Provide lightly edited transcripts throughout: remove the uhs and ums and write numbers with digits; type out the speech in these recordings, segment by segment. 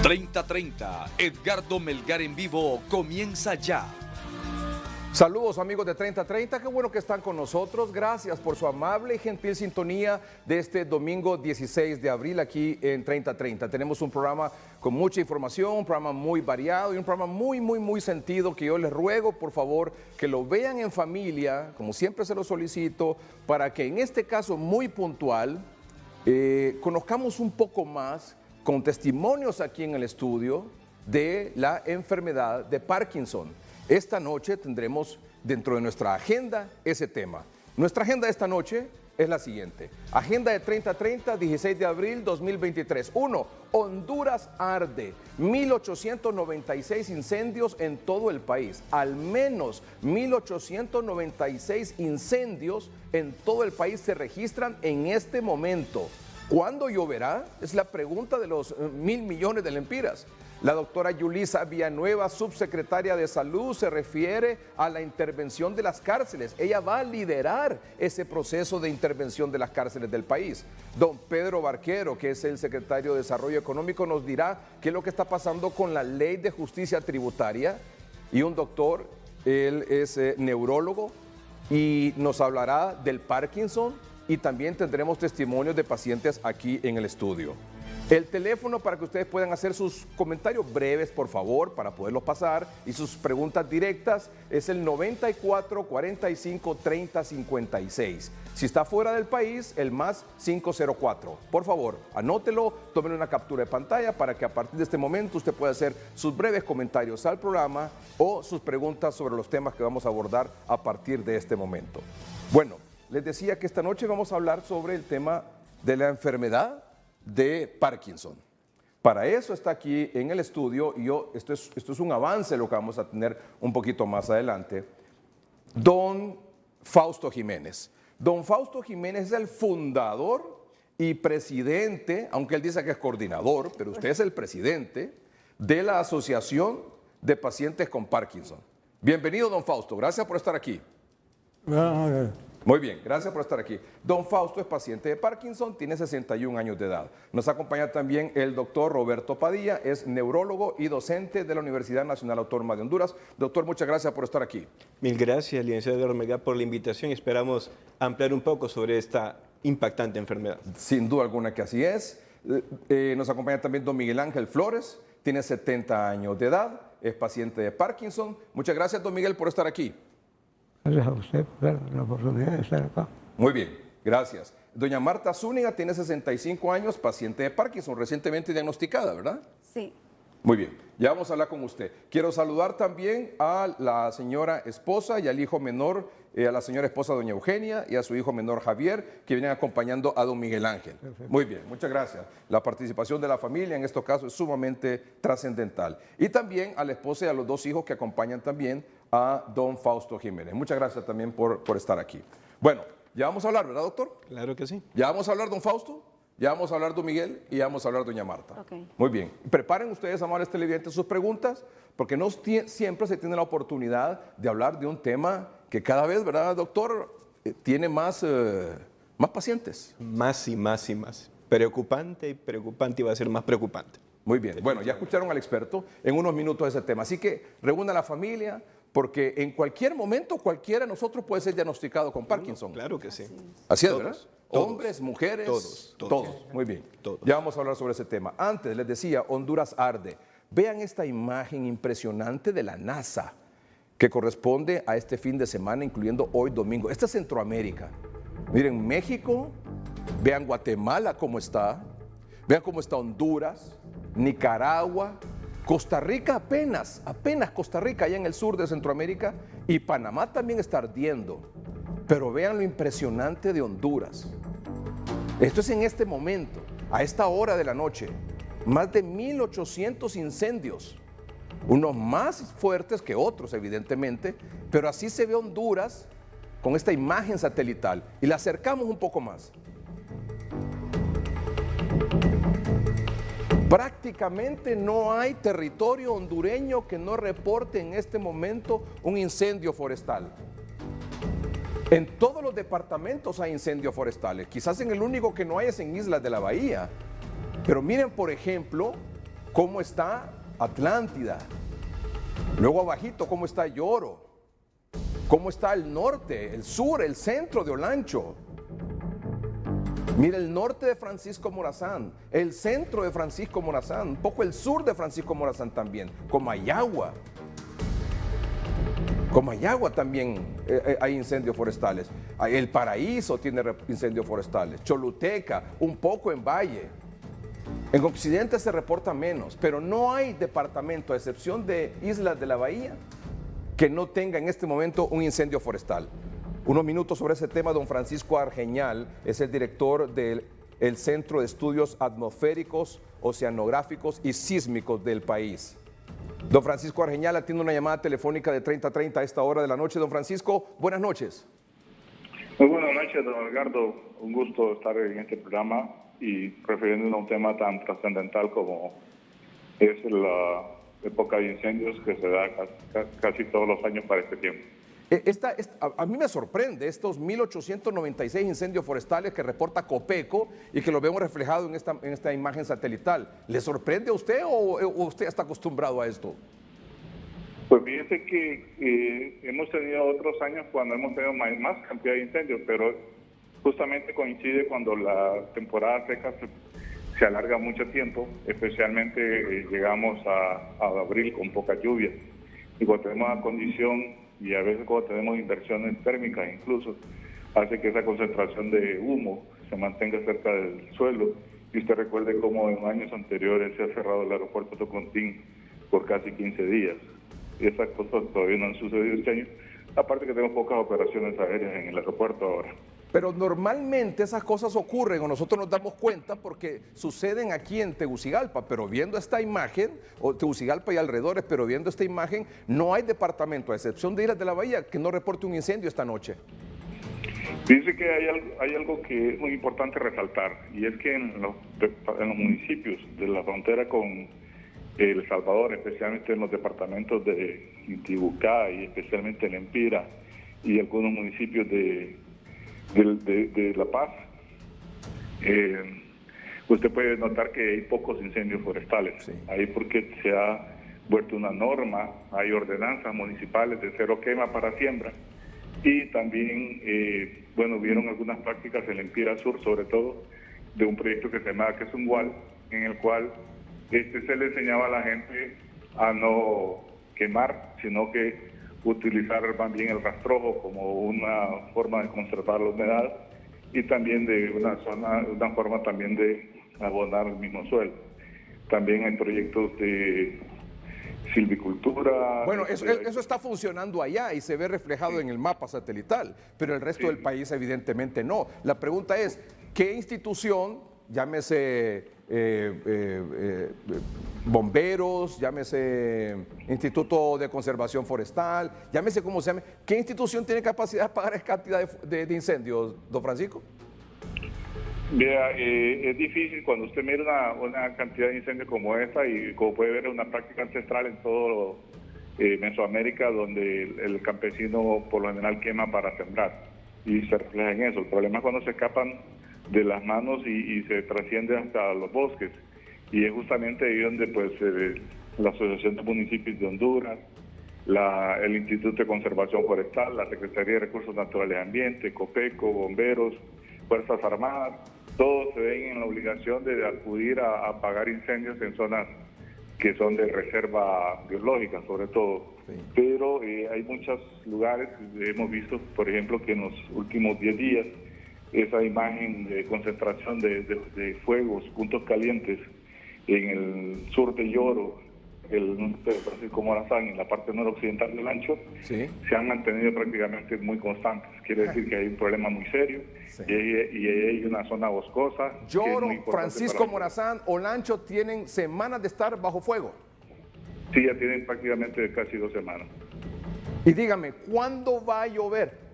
3030, Edgardo Melgar en vivo comienza ya. Saludos amigos de 3030, qué bueno que están con nosotros. Gracias por su amable y gentil sintonía de este domingo 16 de abril aquí en 3030. Tenemos un programa con mucha información, un programa muy variado y un programa muy sentido que yo les ruego por favor que lo vean en familia, como siempre se lo solicito, para que en este caso muy puntual conozcamos un poco más con testimonios aquí en el estudio de la enfermedad de Parkinson. Esta noche tendremos dentro de nuestra agenda ese tema. Nuestra agenda de esta noche es la siguiente. Agenda de 3030, 16 de abril 2023. 1. Honduras arde. 1896 incendios en todo el país. Al menos 1896 incendios en todo el país se registran en este momento. ¿Cuándo lloverá? Es la pregunta de los 1.000 millones de lempiras. La doctora Yulisa Villanueva, subsecretaria de Salud, se refiere a la intervención de las cárceles. Ella va a liderar ese proceso de intervención de las cárceles del país. Don Pedro Barquero, que es el secretario de Desarrollo Económico, nos dirá qué es lo que está pasando con la ley de justicia tributaria. Y un doctor, él es neurólogo y nos hablará del Parkinson y también tendremos testimonios de pacientes aquí en el estudio. El teléfono para que ustedes puedan hacer sus comentarios breves, por favor, para poderlos pasar, y sus preguntas directas es el 94 45 30 56. Si está fuera del país, el más 504. Por favor, anótelo, tomen una captura de pantalla para que a partir de este momento usted pueda hacer sus breves comentarios al programa o sus preguntas sobre los temas que vamos a abordar a partir de este momento. Bueno, les decía que esta noche vamos a hablar sobre el tema de la enfermedad de Parkinson. Para eso está aquí en el estudio, y esto es un avance de lo que vamos a tener un poquito más adelante, don Fausto Jiménez. Don Fausto Jiménez es el fundador y presidente, aunque él dice que es coordinador, pero usted es el presidente de la Asociación de Pacientes con Parkinson. Bienvenido, don Fausto, gracias por estar aquí. Muy bien, gracias por estar aquí. Don Fausto es paciente de Parkinson, tiene 61 años de edad. Nos acompaña también el doctor Roberto Padilla, es neurólogo y docente de la Universidad Nacional Autónoma de Honduras. Doctor, muchas gracias por estar aquí. Mil gracias, licenciado Edgardo Melgar, por la invitación. Esperamos ampliar un poco sobre esta impactante enfermedad. Sin duda alguna que así es. Nos acompaña también don Miguel Ángel Flores, tiene 70 años de edad, es paciente de Parkinson. Muchas gracias, don Miguel, por estar aquí. Gracias a usted por la oportunidad de estar acá. Muy bien, gracias. Doña Marta Zúñiga tiene 65 años, paciente de Parkinson, recientemente diagnosticada, ¿verdad? Sí. Muy bien, ya vamos a hablar con usted. Quiero saludar también a la señora esposa y al hijo menor, a la señora esposa doña Eugenia y a su hijo menor Javier, que vienen acompañando a don Miguel Ángel. Perfecto. Muy bien, muchas gracias. La participación de la familia en estos casos es sumamente trascendental. Y también a la esposa y a los dos hijos que acompañan también a don Fausto Jiménez. Muchas gracias también por estar aquí. Bueno, ya vamos a hablar, ¿verdad, doctor? Claro que sí. Ya vamos a hablar, don Fausto. Ya vamos a hablar don Miguel y ya vamos a hablar doña Marta. Okay. Muy bien. Preparen ustedes, amables televidentes, sus preguntas, porque no siempre se tiene la oportunidad de hablar de un tema que cada vez, ¿verdad, doctor? Tiene más pacientes. Más y más y más. Preocupante y va a ser más preocupante. Muy bien. Bueno, ya escucharon al experto en unos minutos ese tema. Así que reúna a la familia, porque en cualquier momento cualquiera de nosotros puede ser diagnosticado con Parkinson. Claro que sí. Así es, Todos, ¿verdad? todos, hombres, mujeres, todos. Muy bien. Todos. Ya vamos a hablar sobre ese tema. Antes les decía, Honduras arde. Vean esta imagen impresionante de la NASA que corresponde a este fin de semana, incluyendo hoy domingo. Esta es Centroamérica. Miren, México, vean Guatemala cómo está, vean cómo está Honduras, Nicaragua, Costa Rica apenas Costa Rica allá en el sur de Centroamérica, y Panamá también está ardiendo. Pero vean lo impresionante de Honduras. Esto es en este momento, a esta hora de la noche, más de 1.800 incendios, unos más fuertes que otros evidentemente, pero así se ve Honduras con esta imagen satelital y la acercamos un poco más. Prácticamente no hay territorio hondureño que no reporte en este momento un incendio forestal. En todos los departamentos hay incendios forestales. Quizás en el único que no hay es en Islas de la Bahía. Pero miren, por ejemplo, ¿cómo está Atlántida? Luego abajito, ¿cómo está Lloro? ¿Cómo está el norte, el sur, el centro de Olancho? Mira el norte de Francisco Morazán, el centro de Francisco Morazán, un poco el sur de Francisco Morazán también, Comayagua. Comayagua también hay incendios forestales. El Paraíso tiene incendios forestales. Choluteca, un poco en Valle. En Occidente se reporta menos, pero no hay departamento, a excepción de Islas de la Bahía, que no tenga en este momento un incendio forestal. Unos minutos sobre ese tema, don Francisco Argeñal es el director del Centro de Estudios Atmosféricos, Oceanográficos y Sísmicos del país. Don Francisco Argeñal atiende una llamada telefónica de 30:30 a esta hora de la noche. Don Francisco, buenas noches. Muy buenas noches, don Edgardo. Un gusto estar en este programa y refiriéndonos a un tema tan trascendental como es la época de incendios que se da casi todos los años para este tiempo. A mí me sorprende estos 1.896 incendios forestales que reporta Copeco y que lo vemos reflejado en esta imagen satelital. ¿Le sorprende a usted o usted está acostumbrado a esto? Pues fíjese que hemos tenido otros años cuando hemos tenido más cantidad de incendios, pero justamente coincide cuando la temporada seca se alarga mucho tiempo, especialmente llegamos a abril con poca lluvia. Y cuando tenemos la condición, y a veces cuando tenemos inversiones térmicas incluso, hace que esa concentración de humo se mantenga cerca del suelo. Y usted recuerde cómo en años anteriores se ha cerrado el aeropuerto Tocontín por casi 15 días. Y esas cosas todavía no han sucedido este año, aparte que tenemos pocas operaciones aéreas en el aeropuerto ahora. Pero normalmente esas cosas ocurren o nosotros nos damos cuenta porque suceden aquí en Tegucigalpa, pero viendo esta imagen, o Tegucigalpa y alrededores, pero viendo esta imagen, no hay departamento, a excepción de Islas de la Bahía, que no reporte un incendio esta noche. Dice que hay algo que es muy importante resaltar, y es que en los municipios de la frontera con El Salvador, especialmente en los departamentos de Intibucá y especialmente en Empira y algunos municipios de La Paz, usted puede notar que hay pocos incendios forestales. Sí. Ahí porque se ha vuelto una norma, hay ordenanzas municipales de cero quema para siembra y también, vieron algunas prácticas en Empira Sur, sobre todo de un proyecto que se llamaba Quesungual, en el cual se le enseñaba a la gente a no quemar, sino que utilizar más bien el rastrojo como una forma de conservar la humedad y también de una forma también de abonar el mismo suelo. También hay proyectos de silvicultura. Bueno, eso está funcionando allá y se ve reflejado en el mapa satelital, pero el resto del país evidentemente no. La pregunta es, ¿qué institución, llámese bomberos, llámese Instituto de Conservación Forestal, llámese como se llame, ¿qué institución tiene capacidad de pagar esa cantidad de incendios, don Francisco? Vea, es difícil cuando usted mira una cantidad de incendios como esta y como puede ver es una práctica ancestral en todo Mesoamérica, donde el campesino por lo general quema para sembrar y se refleja en eso. El problema es cuando se escapan de las manos y se trasciende hasta los bosques, y es justamente ahí donde pues la Asociación de Municipios de Honduras, el Instituto de Conservación Forestal, la Secretaría de Recursos Naturales y Ambiente, Copeco, bomberos, Fuerzas Armadas, todos se ven en la obligación de acudir a apagar incendios en zonas que son de reserva biológica sobre todo. Sí. Pero hay muchos lugares, hemos visto por ejemplo que en los últimos 10 días esa imagen de concentración de fuegos, puntos calientes en el sur de Lloro, el norte de Francisco Morazán, en la parte noroccidental del Ancho, sí, se han mantenido prácticamente muy constantes. Quiere decir que hay un problema muy serio, sí, y hay una zona boscosa. Lloro, Francisco Morazán, Olancho tienen semanas de estar bajo fuego. Sí, ya tienen prácticamente casi 2 semanas. Y dígame, ¿cuándo va a llover?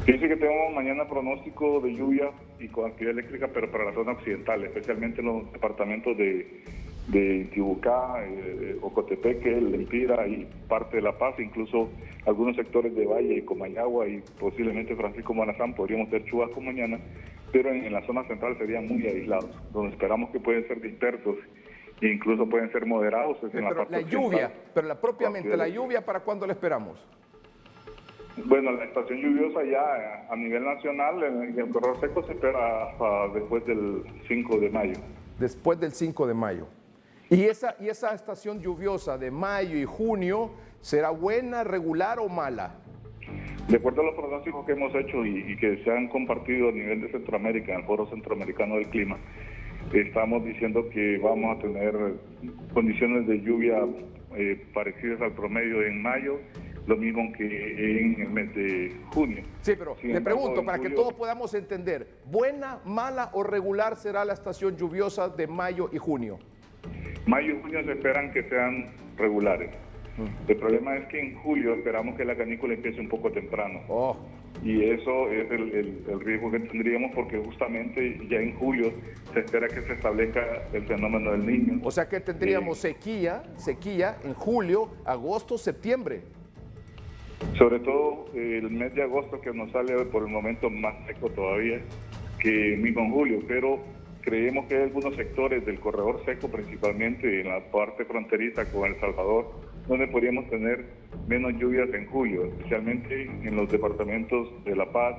Dice que tenemos mañana pronóstico de lluvia y con actividad eléctrica, pero para la zona occidental, especialmente en los departamentos de Intibucá, Ocotepeque, El Empira y parte de La Paz, incluso algunos sectores de Valle, Comayagua y posiblemente Francisco Morazán podríamos tener chubascos mañana, pero en la zona central serían muy aislados, donde esperamos que pueden ser dispersos e incluso pueden ser moderados. Es en Pero parte la lluvia, occidental. pero propiamente la Occidente. lluvia, ¿para cuándo la esperamos? Bueno, la estación lluviosa ya a nivel nacional, en el corredor seco se espera después del 5 de mayo. Después del 5 de mayo. ¿Y esa estación lluviosa de mayo y junio será buena, regular o mala? De acuerdo a los pronósticos que hemos hecho y que se han compartido a nivel de Centroamérica, en el Foro Centroamericano del Clima, estamos diciendo que vamos a tener condiciones de lluvia parecidas al promedio en mayo, lo mismo que en el mes de junio. Sí, pero Sin le embargo, pregunto, en para que julio- todos podamos entender, ¿buena, mala o regular será la estación lluviosa de mayo y junio? Mayo y junio se esperan que sean regulares. El problema es que en julio esperamos que la canícula empiece un poco temprano. Oh, Y eso es el riesgo que tendríamos porque justamente ya en julio se espera que se establezca el fenómeno del Niño. o sea que tendríamos sequía en julio, agosto, septiembre. Sobre todo el mes de agosto que nos sale por el momento más seco todavía que mismo en julio, pero creemos que hay algunos sectores del corredor seco, principalmente en la parte fronteriza con El Salvador, donde podríamos tener menos lluvias en julio, especialmente en los departamentos de La Paz,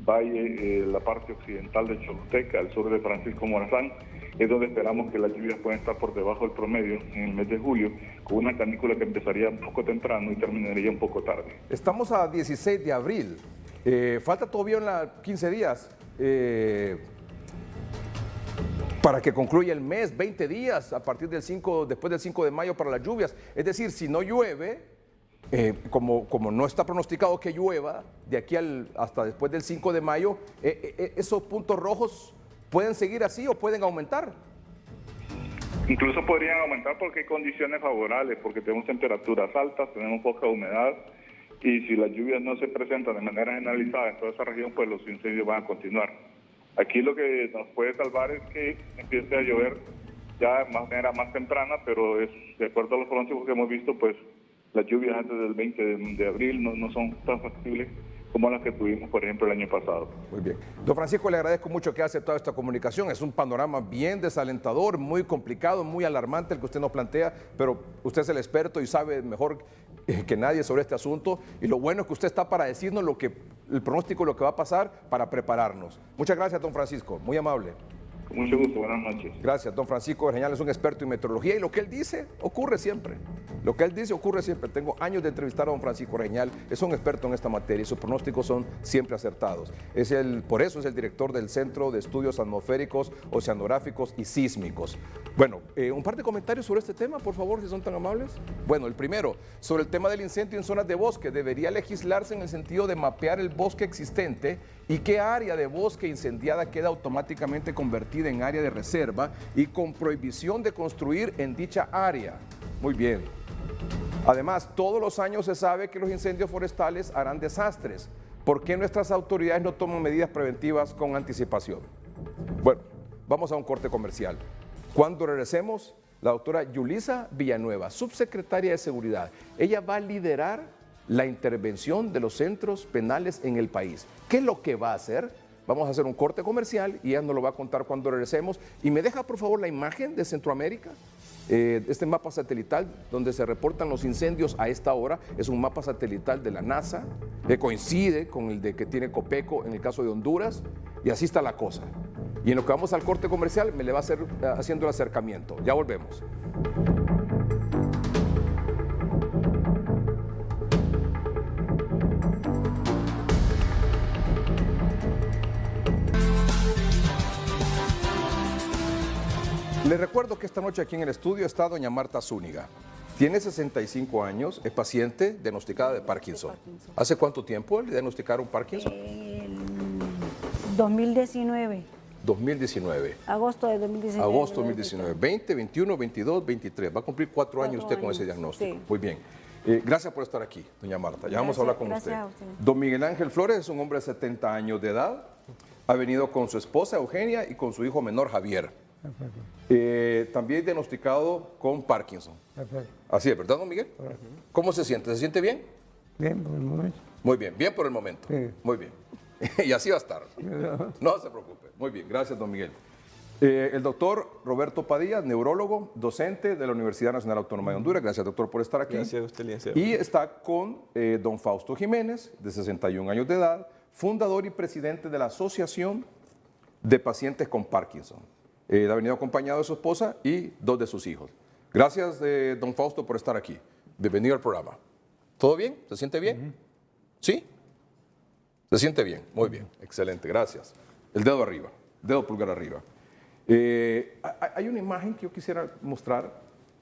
Valle, la parte occidental de Choluteca, al sur de Francisco Morazán, es donde esperamos que las lluvias pueden estar por debajo del promedio en el mes de julio, con una canícula que empezaría un poco temprano y terminaría un poco tarde. Estamos a 16 de abril, falta todavía 15 días para que concluya el mes, 20 días a partir del 5, después del 5 de mayo para las lluvias. Es decir, si no llueve, como no está pronosticado que llueva, de aquí hasta después del 5 de mayo, esos puntos rojos pueden seguir así o pueden aumentar. Incluso podrían aumentar porque hay condiciones favorables, porque tenemos temperaturas altas, tenemos poca humedad y si las lluvias no se presentan de manera generalizada en toda esa región, pues los incendios van a continuar. Aquí lo que nos puede salvar es que empiece a llover ya de manera más temprana, pero es de acuerdo a los pronósticos que hemos visto, pues las lluvias antes del 20 de abril no son tan factibles como las que tuvimos, por ejemplo, el año pasado. Muy bien. Don Francisco, le agradezco mucho que hace toda esta comunicación. Es un panorama bien desalentador, muy complicado, muy alarmante el que usted nos plantea, pero usted es el experto y sabe mejor que nadie sobre este asunto. Y lo bueno es que usted está para decirnos el pronóstico de lo que va a pasar para prepararnos. Muchas gracias, don Francisco. Muy amable. Con mucho gusto, buenas noches. Gracias, don Francisco Vergeñal es un experto en meteorología y lo que él dice ocurre siempre. Lo que él dice ocurre siempre. Tengo años de entrevistar a don Francisco Vergeñal, es un experto en esta materia y sus pronósticos son siempre acertados. Por eso es el director del Centro de Estudios Atmosféricos, Oceanográficos y Sísmicos. Bueno, un par de comentarios sobre este tema, por favor, si son tan amables. Bueno, el primero, sobre el tema del incendio en zonas de bosque, debería legislarse en el sentido de mapear el bosque existente y qué área de bosque incendiada queda automáticamente convertida en área de reserva y con prohibición de construir en dicha área. Muy bien. Además, todos los años se sabe que los incendios forestales harán desastres. ¿Por qué nuestras autoridades no toman medidas preventivas con anticipación? Bueno, vamos a un corte comercial. Cuando regresemos, la doctora Yulisa Villanueva, subsecretaria de Seguridad, ella va a liderar la intervención de los centros penales en el país. ¿Qué es lo que va a hacer? Vamos a hacer un corte comercial y ella nos lo va a contar cuando regresemos. Y me deja, por favor, la imagen de Centroamérica. Este mapa satelital donde se reportan los incendios a esta hora es un mapa satelital de la NASA, que coincide con el de que tiene Copeco en el caso de Honduras, y así está la cosa. Y en lo que vamos al corte comercial me le va a hacer haciendo el acercamiento. Ya volvemos. Les recuerdo que esta noche aquí en el estudio está doña Marta Zúñiga. Tiene 65 años, es paciente diagnosticada de Parkinson. ¿Hace cuánto tiempo le diagnosticaron Parkinson? 2019. 2019. Agosto de 2019. Agosto 2019. 20, 21, 22, 23. Va a cumplir 4 años usted con ese años, diagnóstico. sí. Muy bien. Gracias por estar aquí, doña Marta. Ya vamos a hablar con usted. Gracias a usted. Don Miguel Ángel Flores es un hombre de 70 años de edad. Ha venido con su esposa Eugenia y con su hijo menor Javier. También diagnosticado con Parkinson. Perfecto. Así es, ¿verdad, don Miguel? ¿Cómo se siente? ¿Se siente bien? Bien, por el momento. Muy bien, bien por el momento. Sí. Muy bien. Y así va a estar. No se preocupe. Muy bien, gracias, don Miguel. El doctor Roberto Padilla, neurólogo, docente de la Universidad Nacional Autónoma de Honduras. Gracias, doctor, por estar aquí. Gracias a usted, licenciado. Y está con don Fausto Jiménez, de 61 años de edad, fundador y presidente de la Asociación de Pacientes con Parkinson. Ha venido acompañado de su esposa y 2 de sus hijos. Gracias, don Fausto, por estar aquí. Bienvenido al programa. ¿Todo bien? ¿Se siente bien? ¿Sí? ¿Se siente bien? Muy bien. Excelente, gracias. El dedo arriba, dedo pulgar arriba. Hay una imagen que yo quisiera mostrar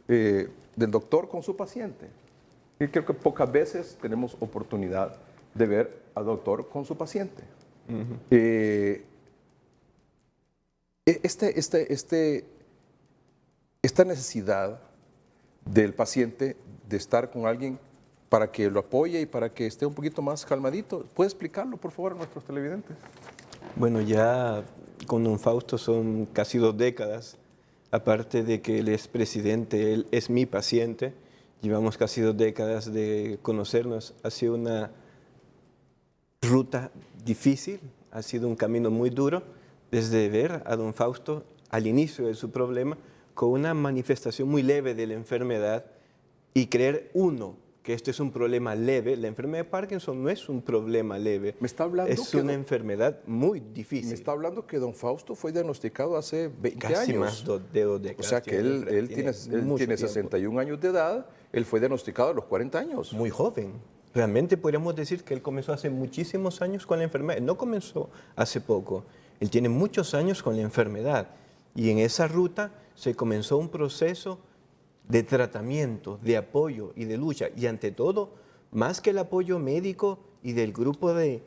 del doctor con su paciente. Y creo que pocas veces tenemos oportunidad de ver al doctor con su paciente. Esta necesidad del paciente de estar con alguien para que lo apoye y para que esté un poquito más calmadito, ¿puede explicarlo, por favor, a nuestros televidentes? Bueno, ya con don Fausto son casi 2 décadas. Aparte de que él es presidente, él es mi paciente. Llevamos casi 2 décadas de conocernos. Ha sido una ruta difícil, ha sido un camino muy duro, desde ver a don Fausto al inicio de su problema con una manifestación muy leve de la enfermedad y creer que esto es un problema leve. La enfermedad de Parkinson no es un problema leve. Me está hablando es una enfermedad muy difícil. Me está hablando que don Fausto fue diagnosticado hace 20 Casi años. más de 2 décadas. O sea que él tiene 61 años de edad, él fue diagnosticado a los 40 años. Muy joven. Realmente podríamos decir que él comenzó hace muchísimos años con la enfermedad. No comenzó hace poco. Él tiene muchos años con la enfermedad. Y en esa ruta se comenzó un proceso de tratamiento, de apoyo y de lucha. Y ante todo, más que el apoyo médico y del grupo de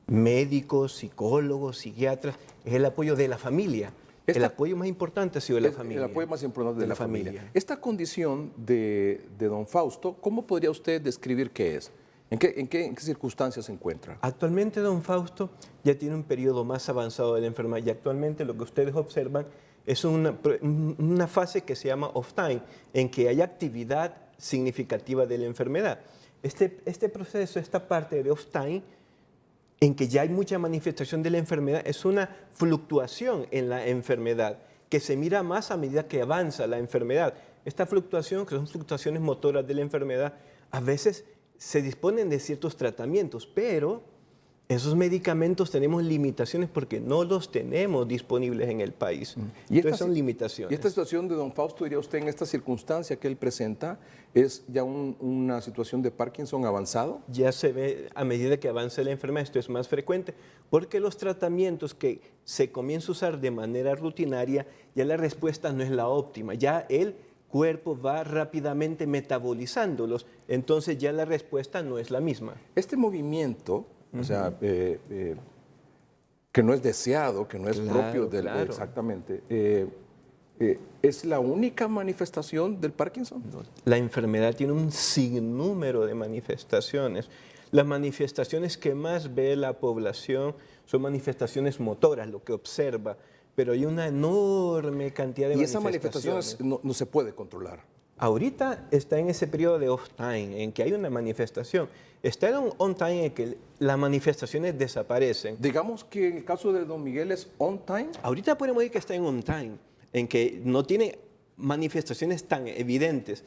médicos, psicólogos, psiquiatras, es el apoyo de la familia. El apoyo más importante ha sido de la familia. El apoyo más importante de la familia. Esta condición de don Fausto, ¿cómo podría usted describir qué es? ¿En qué circunstancias se encuentra? Actualmente don Fausto ya tiene un periodo más avanzado de la enfermedad y actualmente lo que ustedes observan es una fase que se llama off time, en que hay actividad significativa de la enfermedad. Este proceso, esta parte de off time, en que ya hay mucha manifestación de la enfermedad, es una fluctuación en la enfermedad, que se mira más a medida que avanza la enfermedad. Esta fluctuación, que son fluctuaciones motoras de la enfermedad, a veces se disponen de ciertos tratamientos, pero esos medicamentos tenemos limitaciones porque no los tenemos disponibles en el país. Entonces son limitaciones. Y esta situación de don Fausto, diría usted, en esta circunstancia que él presenta, ¿es ya una situación de Parkinson avanzado? Ya se ve a medida que avanza la enfermedad, esto es más frecuente, porque los tratamientos que se comienza a usar de manera rutinaria, ya la respuesta no es la óptima, ya el cuerpo va rápidamente metabolizándolos, entonces ya la respuesta no es la misma. Este movimiento, o sea, que no es deseado, que no es propio del... Claro. Exactamente. ¿Es la única manifestación del Parkinson? La enfermedad tiene un sinnúmero de manifestaciones. Las manifestaciones que más ve la población son manifestaciones motoras, lo que observa, pero hay una enorme cantidad de manifestaciones. Y esas manifestaciones no se puede controlar. Ahorita está en ese periodo de off time, en que hay una manifestación. Está en un on time en que las manifestaciones desaparecen. Digamos que en el caso de don Miguel es on time. Ahorita podemos decir que está en on time, en que no tiene manifestaciones tan evidentes,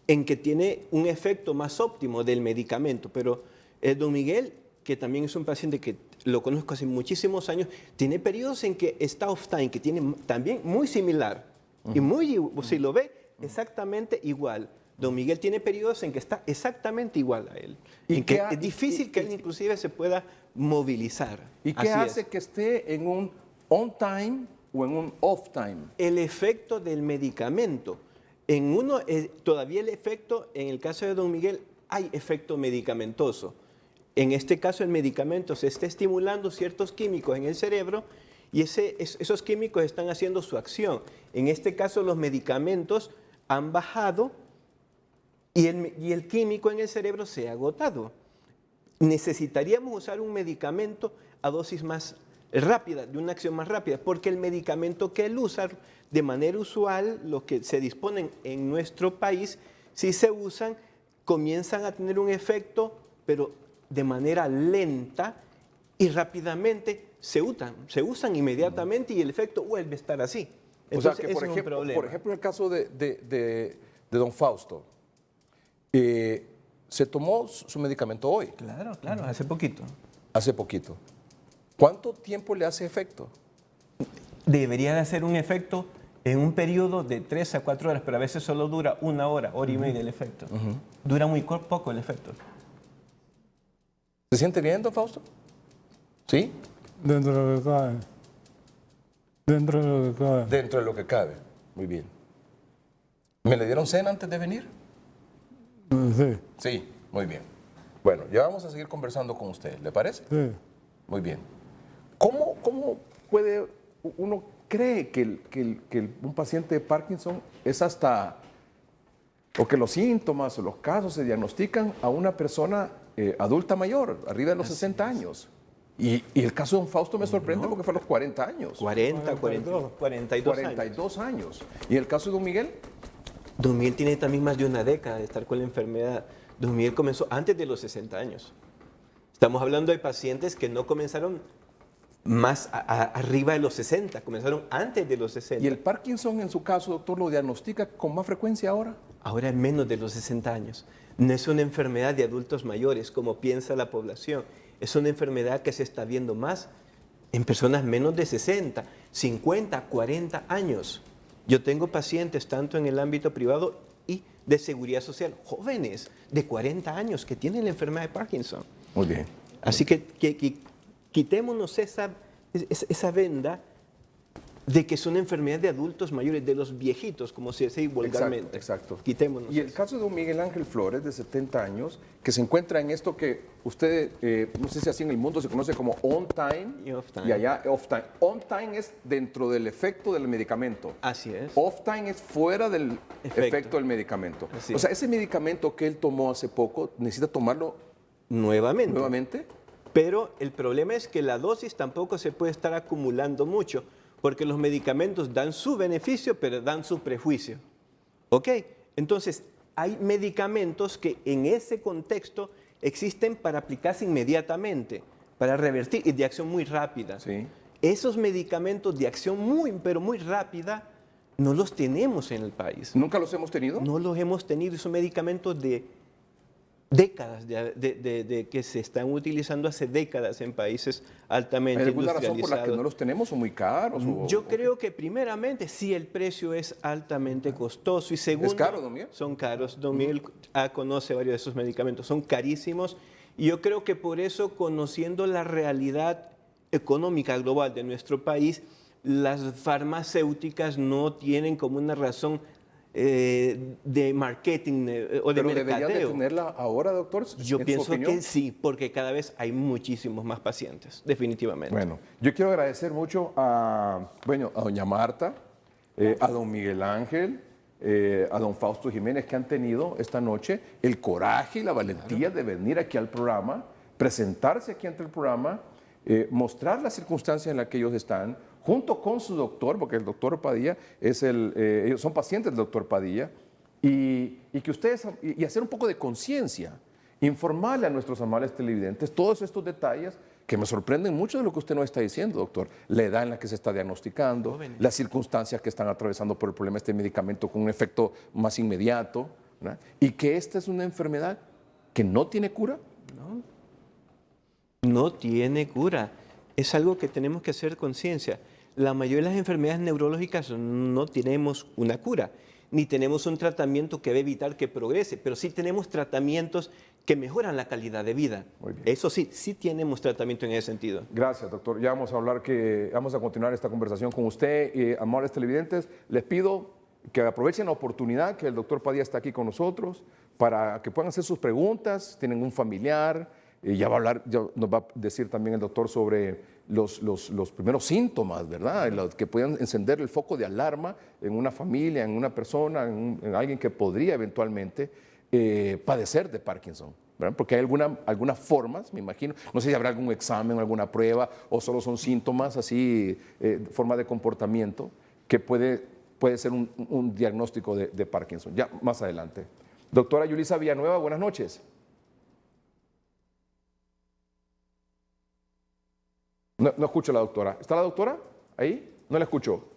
en que tiene un efecto más óptimo del medicamento. Pero el don Miguel, que también es un paciente que lo conozco hace muchísimos años, tiene periodos en que está off time, que tiene también muy similar. Y si lo ve, exactamente igual. Don Miguel tiene periodos en que está exactamente igual a él. ¿Y en que es difícil que él inclusive se pueda movilizar. ¿Y qué hace que esté en un on time o en un off time? El efecto del medicamento. Todavía el efecto, en el caso de don Miguel, hay efecto medicamentoso. En este caso el medicamento se está estimulando ciertos químicos en el cerebro y esos químicos están haciendo su acción. En este caso los medicamentos han bajado y el químico en el cerebro se ha agotado. Necesitaríamos usar un medicamento a dosis más rápida, de una acción más rápida, porque el medicamento que él usa de manera usual, los que se disponen en nuestro país, si se usan, comienzan a tener un efecto, pero de manera lenta y rápidamente se usan inmediatamente y el efecto vuelve a estar así. O sea Entonces, que, por ese es un problema. ejemplo, en el caso de don Fausto, se tomó su medicamento hoy, Claro, claro, hace poquito. hace poquito. ¿Cuánto tiempo le hace efecto? Debería de hacer un efecto en un periodo de 3 a 4 horas, pero a veces solo dura 1 hora, hora y media el efecto. Dura muy poco el efecto. ¿Se siente bien, don Fausto? ¿Sí? Dentro de lo que cabe. Dentro de lo que cabe. Dentro de lo que cabe. Muy bien. ¿Me le dieron cena antes de venir? Sí, Sí, muy bien. Bueno, ya vamos a seguir conversando con usted, ¿le parece? sí. Muy bien. ¿Cómo puede, uno cree que un paciente de Parkinson es hasta, o que los síntomas o los casos se diagnostican a una persona adulta mayor, arriba de los 60 años? Y el caso de don Fausto me sorprende porque fue a los 40 años. 42 años. 42 años. ¿Y el caso de don Miguel? Don Miguel tiene también más de una década de estar con la enfermedad. Don Miguel comenzó antes de los 60 años. Estamos hablando de pacientes que no comenzaron más arriba de los 60, comenzaron antes de los 60. ¿Y el Parkinson, en su caso, doctor, lo diagnostica con más frecuencia ahora? Ahora en menos de los 60 años. No es una enfermedad de adultos mayores, como piensa la población. Es una enfermedad que se está viendo más en personas menos de 60, 50, 40 años. Yo tengo pacientes tanto en el ámbito privado y de seguridad social, jóvenes de 40 años que tienen la enfermedad de Parkinson. Muy bien. Así que quitémonos esa venda de que es una enfermedad de adultos mayores, de los viejitos, como se dice vulgarmente. Exacto. Quitémonos Y el eso. caso de don Miguel Ángel Flores, de 70 años, que se encuentra en esto que usted, no sé si así en el mundo se conoce como on time Y off time. y allá off time. On time es dentro del efecto del medicamento. Así es. Off time es fuera del Efecto. efecto del medicamento. Así O sea, es. ese medicamento que él tomó hace poco, necesita tomarlo Nuevamente. nuevamente. Pero el problema es que la dosis tampoco se puede estar acumulando mucho, porque los medicamentos dan su beneficio, pero dan su prejuicio. ¿Ok? Entonces, hay medicamentos que en ese contexto existen para aplicarse inmediatamente, para revertir y de acción muy rápida. Sí. Esos medicamentos de acción pero muy rápida no los tenemos en el país. ¿Nunca los hemos tenido? No los hemos tenido, son medicamentos de décadas de que se están utilizando hace décadas en países altamente ¿Hay alguna razón por la que industrializados. no los tenemos? ¿Son muy caros? Yo creo que primeramente sí el precio es altamente costoso y segundo caro, don Miguel? son caros. Don Miguel conoce varios de esos medicamentos, son carísimos y yo creo que por eso, conociendo la realidad económica global de nuestro país, las farmacéuticas no tienen como una razón de marketing o de ¿Pero deberían de mercadeo. tenerla ahora, doctor? Yo en su pienso opinión? que sí, porque cada vez hay muchísimos más pacientes, definitivamente. Bueno, yo quiero agradecer mucho a doña Marta, a don Miguel Ángel, a don Fausto Jiménez, que han tenido esta noche el coraje y la valentía de venir aquí al programa, presentarse aquí ante el programa, mostrar las circunstancias en las que ellos están, junto con su doctor, porque el doctor Padilla ellos son pacientes del doctor Padilla, y que ustedes, y hacer un poco de conciencia, informarle a nuestros amables televidentes todos estos detalles que me sorprenden mucho de lo que usted nos está diciendo, doctor. La edad en la que se está diagnosticando, Jóvenes. las circunstancias que están atravesando por el problema de este medicamento con un efecto más inmediato, ¿verdad? Y que esta es una enfermedad que no tiene cura. No tiene cura. Es algo que tenemos que hacer conciencia. La mayoría de las enfermedades neurológicas no tenemos una cura, ni tenemos un tratamiento que va a evitar que progrese, pero sí tenemos tratamientos que mejoran la calidad de vida. Muy bien. Eso sí, sí tenemos tratamiento en ese sentido. Gracias, doctor. Ya vamos a continuar esta conversación con usted. Amables televidentes, les pido que aprovechen la oportunidad que el doctor Padilla está aquí con nosotros para que puedan hacer sus preguntas. Tienen un familiar, ya nos va a decir también el doctor sobre los primeros síntomas, ¿verdad? Los que puedan encender el foco de alarma en una familia, en una persona, en alguien que podría eventualmente padecer de Parkinson, ¿verdad? Porque hay algunas formas, me imagino, no sé si habrá algún examen, alguna prueba, o solo son síntomas así, forma de comportamiento, que puede ser un diagnóstico de Parkinson. Ya más adelante. Doctora Yulisa Villanueva, buenas noches. No escucho a la doctora. ¿Está la doctora ahí? No la escucho.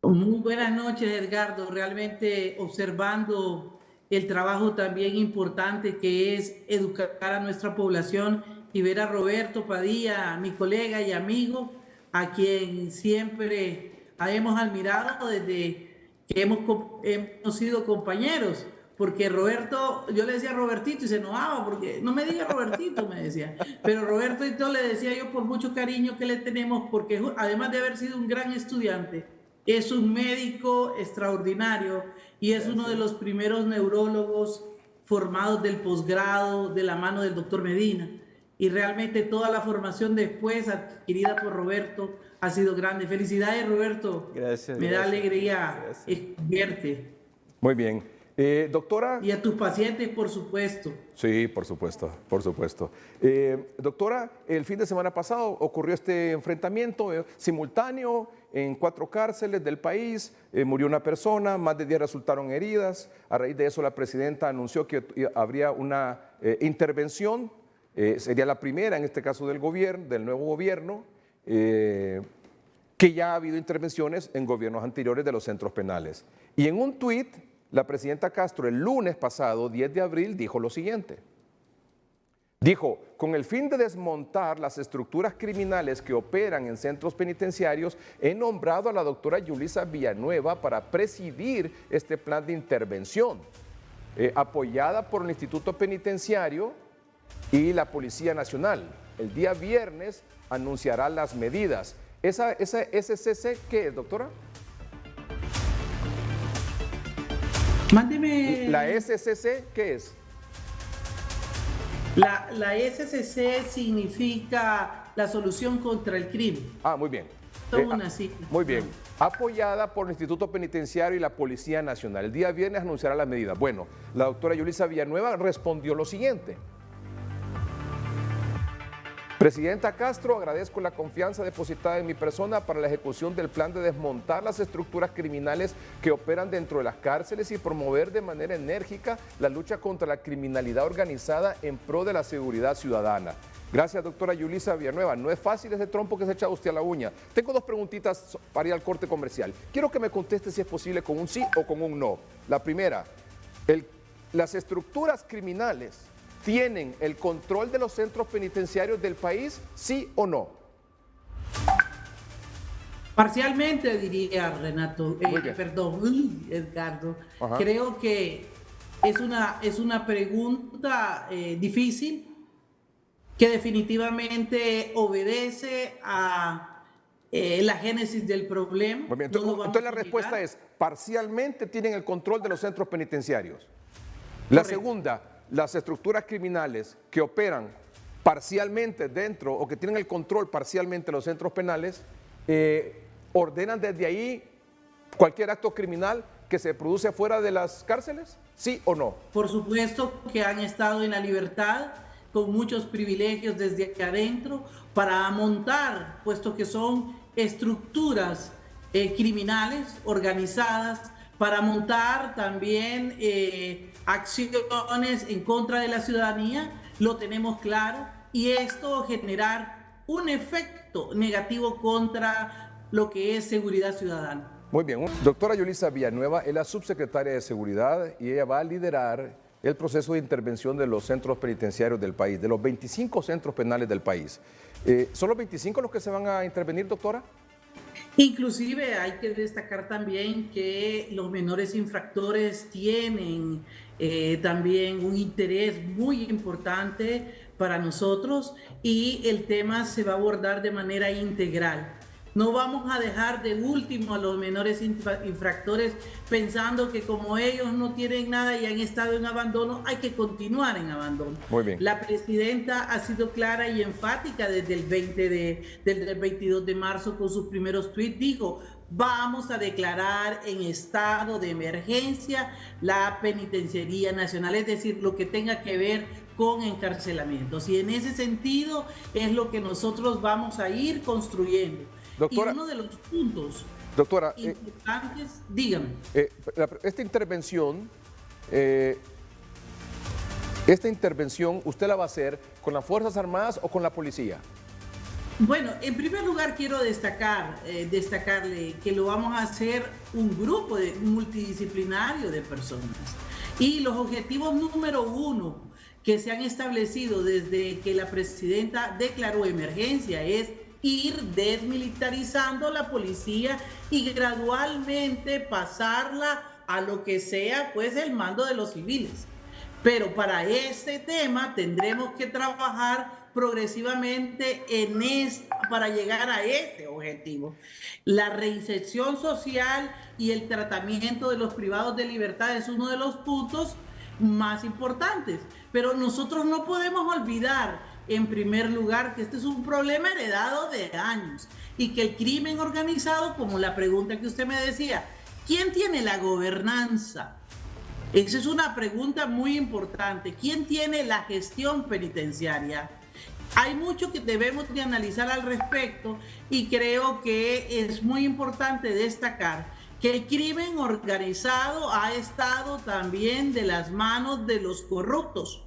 Muy buenas noches, Edgardo. Realmente observando el trabajo también importante que es educar a nuestra población y ver a Roberto Padilla, mi colega y amigo, a quien siempre hemos admirado desde que hemos sido compañeros. Porque Roberto, yo le decía Robertito y se enojaba, porque no me diga Robertito, me decía. Pero Robertito le decía yo por mucho cariño que le tenemos, porque además de haber sido un gran estudiante, es un médico extraordinario y es uno de los primeros neurólogos formados del posgrado de la mano del doctor Medina. Y realmente toda la formación después adquirida por Roberto ha sido grande. Felicidades, Roberto. Gracias. Me da gracias. alegría Gracias. verte. Muy bien. Doctora. Y a tus pacientes, por supuesto. Sí, por supuesto, por supuesto. Doctora, el fin de semana pasado ocurrió este enfrentamiento simultáneo en 4 cárceles del país, murió una persona, más de 10 resultaron heridas. A raíz de eso la presidenta anunció que habría una intervención, sería la primera en este caso del gobierno, del nuevo gobierno, que ya ha habido intervenciones en gobiernos anteriores de los centros penales. Y en un tuit, la presidenta Castro el lunes pasado, 10 de abril, dijo lo siguiente. Dijo, con el fin de desmontar las estructuras criminales que operan en centros penitenciarios, he nombrado a la doctora Yulisa Villanueva para presidir este plan de intervención, apoyada por el Instituto Penitenciario y la Policía Nacional. El día viernes anunciará las medidas. ¿Esa SCC qué es, doctora? Mándeme. ¿La SCC qué es? La SCC significa la solución contra el crimen. Ah, muy bien. Muy bien. Apoyada por el Instituto Penitenciario y la Policía Nacional. El día viernes anunciará las medidas. Bueno, la doctora Yulisa Villanueva respondió lo siguiente. Presidenta Castro, agradezco la confianza depositada en mi persona para la ejecución del plan de desmontar las estructuras criminales que operan dentro de las cárceles y promover de manera enérgica la lucha contra la criminalidad organizada en pro de la seguridad ciudadana. Gracias, doctora Yulisa Villanueva. No es fácil ese trompo que se echa usted a la uña. Tengo 2 preguntitas para ir al corte comercial. Quiero que me conteste si es posible con un sí o con un no. La primera, las estructuras criminales ¿tienen el control de los centros penitenciarios del país, sí o no? Parcialmente diría Renato, Edgardo. Ajá. Creo que es una pregunta difícil que definitivamente obedece a la génesis del problema. Muy bien. No lo vamos Entonces la a respuesta negar. es, parcialmente tienen el control de los centros penitenciarios. La Correcto. segunda, las estructuras criminales que operan parcialmente dentro o que tienen el control parcialmente de los centros penales, ordenan desde ahí cualquier acto criminal que se produce fuera de las cárceles, ¿sí o no? Por supuesto que han estado en la libertad con muchos privilegios desde aquí adentro para montar, puesto que son estructuras criminales organizadas, para montar también acciones en contra de la ciudadanía, lo tenemos claro, y esto generar un efecto negativo contra lo que es seguridad ciudadana. Muy bien. Doctora Yulisa Villanueva es la subsecretaria de Seguridad y ella va a liderar el proceso de intervención de los centros penitenciarios del país, de los 25 centros penales del país. ¿Son los 25 los que se van a intervenir, doctora? Inclusive hay que destacar también que los menores infractores tienen también un interés muy importante para nosotros y el tema se va a abordar de manera integral. No vamos a dejar de último a los menores infractores pensando que como ellos no tienen nada y han estado en abandono, hay que continuar en abandono. Muy bien. La presidenta ha sido clara y enfática desde el 22 de marzo con sus primeros tweets. Dijo, vamos a declarar en estado de emergencia la Penitenciaría Nacional, es decir, lo que tenga que ver con encarcelamientos. Y en ese sentido es lo que nosotros vamos a ir construyendo. Doctora, y uno de los puntos doctora, importantes, dígame. Esta intervención, ¿usted la va a hacer con las Fuerzas Armadas o con la policía? Bueno, en primer lugar quiero destacarle que lo vamos a hacer un grupo multidisciplinario de personas. Y los objetivos número 1 que se han establecido desde que la presidenta declaró emergencia es ir desmilitarizando la policía y gradualmente pasarla a lo que sea pues el mando de los civiles. Pero para este tema tendremos que trabajar progresivamente para llegar a este objetivo. La reinserción social y el tratamiento de los privados de libertad es uno de los puntos más importantes, pero nosotros no podemos olvidar, en primer lugar, que este es un problema heredado de años y que el crimen organizado, como la pregunta que usted me decía, ¿quién tiene la gobernanza? Esa es una pregunta muy importante. ¿Quién tiene la gestión penitenciaria? Hay mucho que debemos de analizar al respecto y creo que es muy importante destacar que el crimen organizado ha estado también de las manos de los corruptos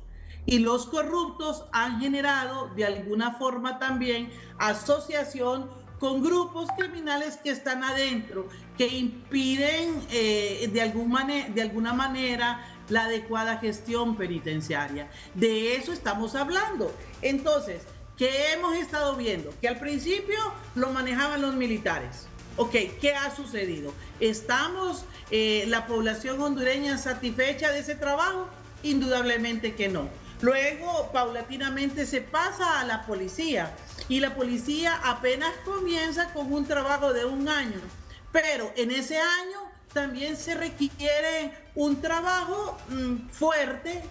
y los corruptos han generado de alguna forma también asociación con grupos criminales que están adentro, que impiden de alguna manera la adecuada gestión penitenciaria. De eso estamos hablando. Entonces, ¿qué hemos estado viendo? Que al principio lo manejaban los militares. Ok, ¿qué ha sucedido? ¿Estamos la población hondureña satisfecha de ese trabajo? Indudablemente que no. Luego, paulatinamente se pasa a la policía y la policía apenas comienza con un trabajo de 1 año, pero en ese año también se requiere un trabajo fuerte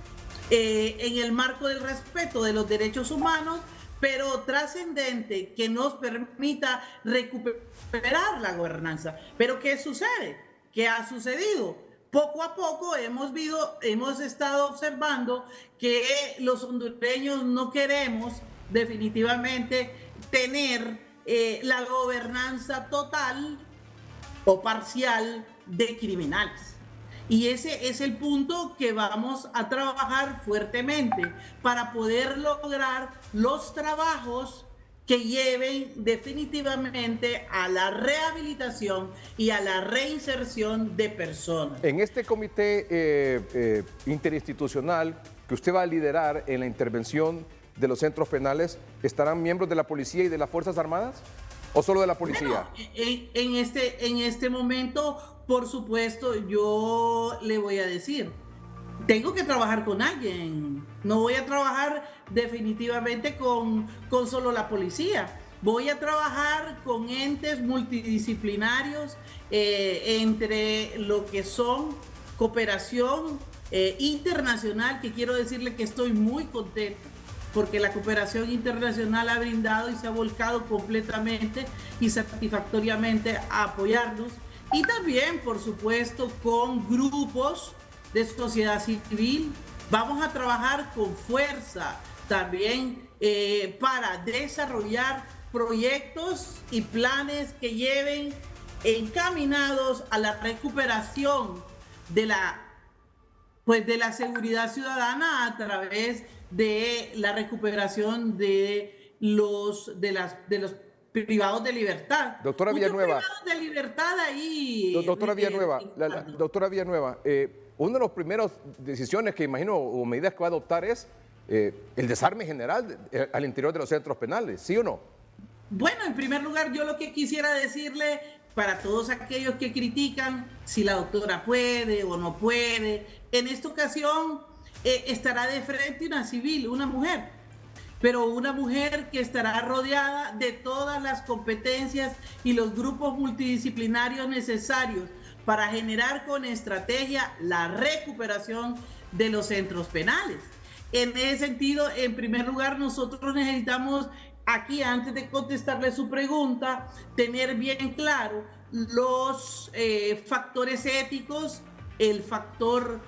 en el marco del respeto de los derechos humanos, pero trascendente, que nos permita recuperar la gobernanza. Pero ¿qué sucede? ¿Qué ha sucedido? Poco a poco hemos estado observando que los hondureños no queremos definitivamente tener la gobernanza total o parcial de criminales. Y ese es el punto que vamos a trabajar fuertemente para poder lograr los trabajos que lleven definitivamente a la rehabilitación y a la reinserción de personas. En este comité interinstitucional que usted va a liderar en la intervención de los centros penales, ¿estarán miembros de la policía y de las Fuerzas Armadas? ¿O solo de la policía? Bueno, en este momento, por supuesto, yo le voy a decir, tengo que trabajar con alguien. No voy a trabajar definitivamente con solo la policía. Voy a trabajar con entes multidisciplinarios entre lo que son cooperación internacional, que quiero decirle que estoy muy contenta porque la cooperación internacional ha brindado y se ha volcado completamente y satisfactoriamente a apoyarnos. Y también, por supuesto, con grupos de sociedad civil. Vamos a trabajar con fuerza también para desarrollar proyectos y planes que lleven encaminados a la recuperación de la seguridad ciudadana a través de la recuperación de los privados de libertad. Doctora Villanueva. Privados de libertad ahí. Doctora Villanueva, doctora Villanueva, una de las primeras decisiones que imagino o medidas que va a adoptar es el desarme general al interior de los centros penales, ¿sí o no? Bueno, en primer lugar, yo lo que quisiera decirle para todos aquellos que critican si la doctora puede o no puede, en esta ocasión estará de frente una civil, una mujer, pero una mujer que estará rodeada de todas las competencias y los grupos multidisciplinarios necesarios para generar con estrategia la recuperación de los centros penales. En ese sentido, en primer lugar, nosotros necesitamos aquí, antes de contestarle su pregunta, tener bien claro los factores éticos, el factor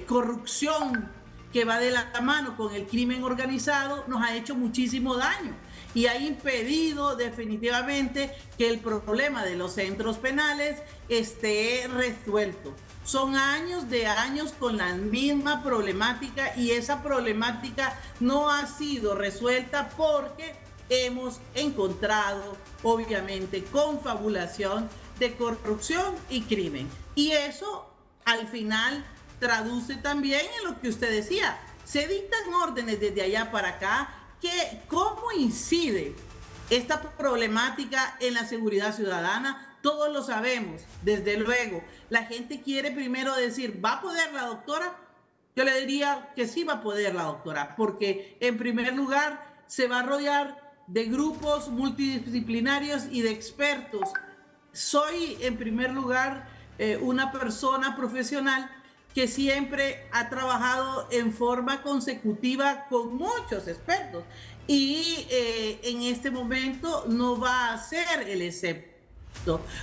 corrupción que va de la mano con el crimen organizado, nos ha hecho muchísimo daño y ha impedido definitivamente que el problema de los centros penales esté resuelto. Son años de años con la misma problemática y esa problemática no ha sido resuelta porque hemos encontrado, obviamente, confabulación de corrupción y crimen. Y eso, al final, traduce también en lo que usted decía. Se dictan órdenes desde allá para acá que cómo incide esta problemática en la seguridad ciudadana. Todos lo sabemos, desde luego. La gente quiere primero decir, ¿va a poder la doctora? Yo le diría que sí va a poder la doctora, porque en primer lugar se va a rodear de grupos multidisciplinarios y de expertos. Soy en primer lugar una persona profesional que siempre ha trabajado en forma consecutiva con muchos expertos y en este momento no va a ser el excepto.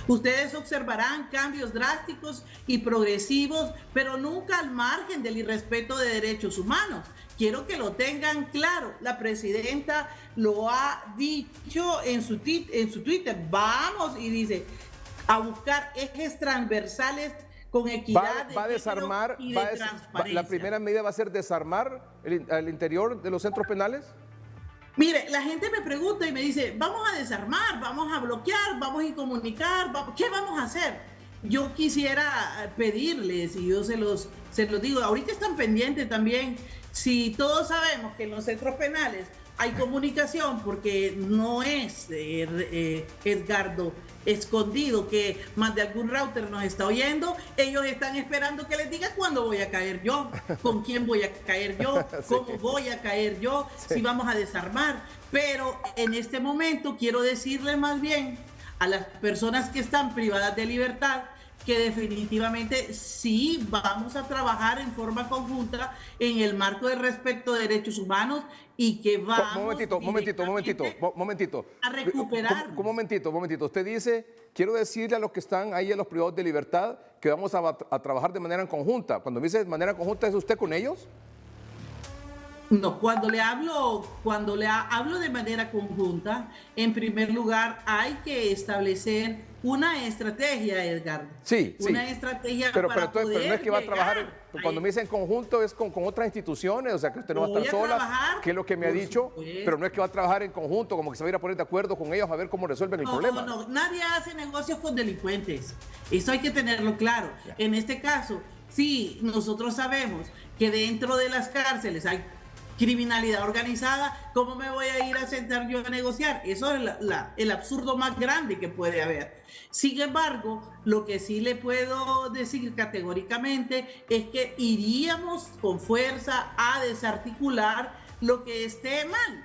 Ustedes observarán cambios drásticos y progresivos, pero nunca al margen del irrespeto de derechos humanos. Quiero que lo tengan claro. La presidenta lo ha dicho en su Twitter. Vamos, y dice, a buscar ejes transversales con equidad va a desarmar, y de transparencia. la primera medida va a ser desarmar el interior de los centros penales. Mire, la gente me pregunta y me dice, vamos a desarmar, vamos a bloquear, vamos a incomunicar, ¿qué vamos a hacer? Yo quisiera pedirles, y yo se los digo, ahorita están pendientes también, si todos sabemos que en los centros penales hay comunicación, porque no es, Edgardo, escondido que más de algún router nos está oyendo, ellos están esperando que les diga cuándo voy a caer yo, con quién voy a caer yo, cómo voy a caer yo, si vamos a desarmar. Pero en este momento quiero decirle más bien a las personas que están privadas de libertad que definitivamente sí vamos a trabajar en forma conjunta en el marco del respeto de derechos humanos y que vamos momentito. A recuperar. Momentito. Usted dice, quiero decirle a los que están ahí, a los privados de libertad, que vamos a trabajar de manera conjunta. Cuando me dice de manera conjunta, ¿es usted con ellos? No, cuando le hablo de manera conjunta, en primer lugar hay que establecer una estrategia, Edgar. Sí. Una estrategia pero para no es que va a trabajar, cuando me dicen conjunto es con otras instituciones, o sea que usted no va a estar sola, que es lo que me ha dicho, pero no es que va a trabajar en conjunto, como que se va a ir a poner de acuerdo con ellos a ver cómo resuelven el problema. No, nadie hace negocios con delincuentes, eso hay que tenerlo claro. En este caso, sí, nosotros sabemos que dentro de las cárceles hay criminalidad organizada. ¿Cómo me voy a ir a sentar yo a negociar? Eso es el absurdo más grande que puede haber. Sin embargo, lo que sí le puedo decir categóricamente es que iríamos con fuerza a desarticular lo que esté mal.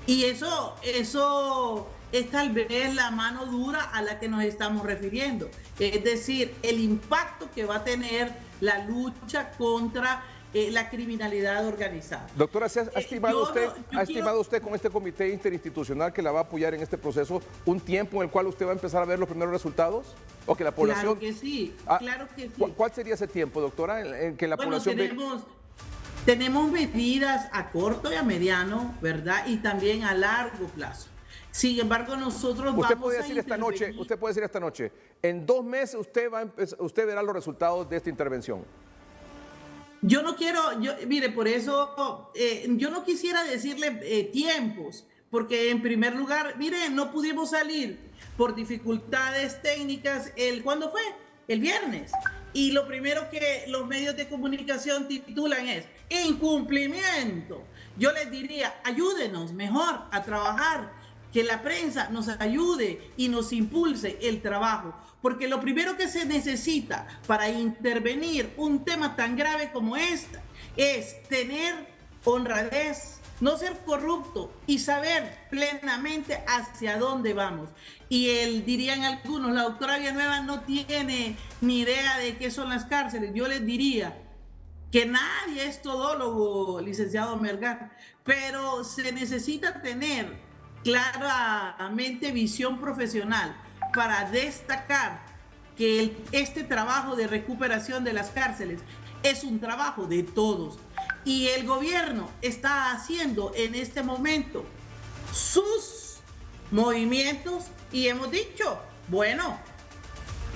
Y eso es tal vez la mano dura a la que nos estamos refiriendo. Es decir, el impacto que va a tener la lucha contra la criminalidad organizada. Doctora, ¿ha estimado usted con este comité interinstitucional que la va a apoyar en este proceso un tiempo en el cual usted va a empezar a ver los primeros resultados? ¿O que la población? Claro que sí, claro que sí. ¿Cuál sería ese tiempo, doctora, en que la población... Tenemos medidas a corto y a mediano, ¿verdad? Y también a largo plazo. Sin embargo, nosotros usted puede decir esta noche, en 2 meses usted verá los resultados de esta intervención. Yo no quiero, mire, por eso yo no quisiera decirle tiempos, porque en primer lugar, mire, no pudimos salir por dificultades técnicas, ¿cuándo fue? El viernes. Y lo primero que los medios de comunicación titulan es incumplimiento. Yo les diría, ayúdenos mejor a trabajar, que la prensa nos ayude y nos impulse el trabajo, porque lo primero que se necesita para intervenir un tema tan grave como este es tener honradez, no ser corrupto y saber plenamente hacia dónde vamos. Y dirían algunos, la doctora Villanueva no tiene ni idea de qué son las cárceles. Yo les diría que nadie es todólogo, licenciado Melgar, pero se necesita tener claramente visión profesional para destacar que este trabajo de recuperación de las cárceles es un trabajo de todos. Y el gobierno está haciendo en este momento sus movimientos y hemos dicho, bueno,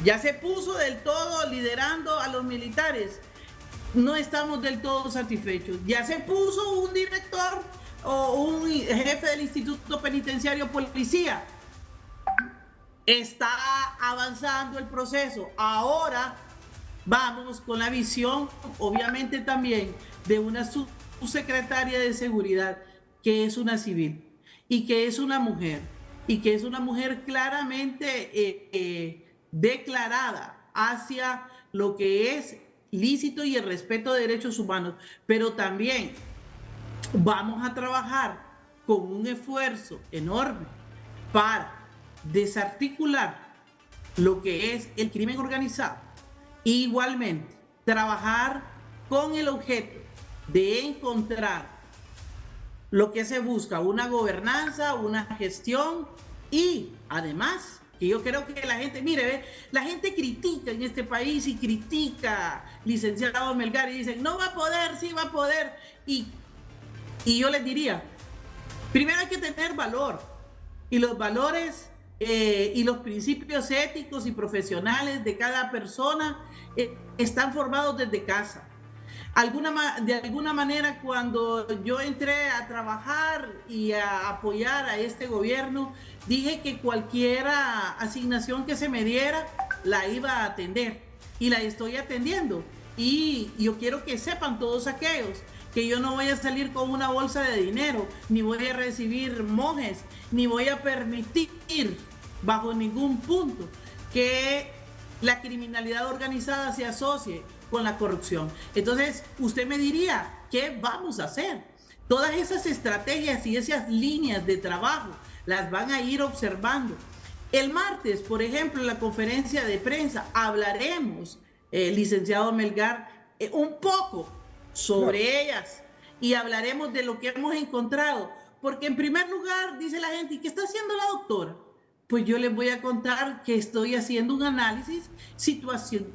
ya se puso del todo liderando a los militares. No estamos del todo satisfechos. Ya se puso un director o un jefe del Instituto Penitenciario Policía. Está avanzando el proceso. Ahora vamos con la visión, obviamente también, de una subsecretaria de Seguridad, que es una civil y que es una mujer, y que es una mujer claramente declarada hacia lo que es lícito y el respeto de derechos humanos, pero también vamos a trabajar con un esfuerzo enorme para desarticular lo que es el crimen organizado. Igualmente, trabajar con el objeto de encontrar lo que se busca, una gobernanza, una gestión, y además, que yo creo que la gente, mire, la gente critica en este país y critica, licenciado Melgar, y dicen, no va a poder, sí va a poder, y yo les diría, primero hay que tener valor, y los valores y los principios éticos y profesionales de cada persona están formados desde casa. De alguna manera, cuando yo entré a trabajar y a apoyar a este gobierno, dije que cualquier asignación que se me diera la iba a atender, y la estoy atendiendo. Y yo quiero que sepan todos aquellos que yo no voy a salir con una bolsa de dinero, ni voy a recibir mojes, ni voy a permitir bajo ningún punto que la criminalidad organizada se asocie con la corrupción. Entonces, usted me diría, ¿qué vamos a hacer? Todas esas estrategias y esas líneas de trabajo las van a ir observando. El martes, por ejemplo, en la conferencia de prensa, hablaremos, licenciado Melgar, un poco sobre ellas, y hablaremos de lo que hemos encontrado. Porque en primer lugar, dice la gente, ¿y qué está haciendo la doctora? Pues yo les voy a contar que estoy haciendo un análisis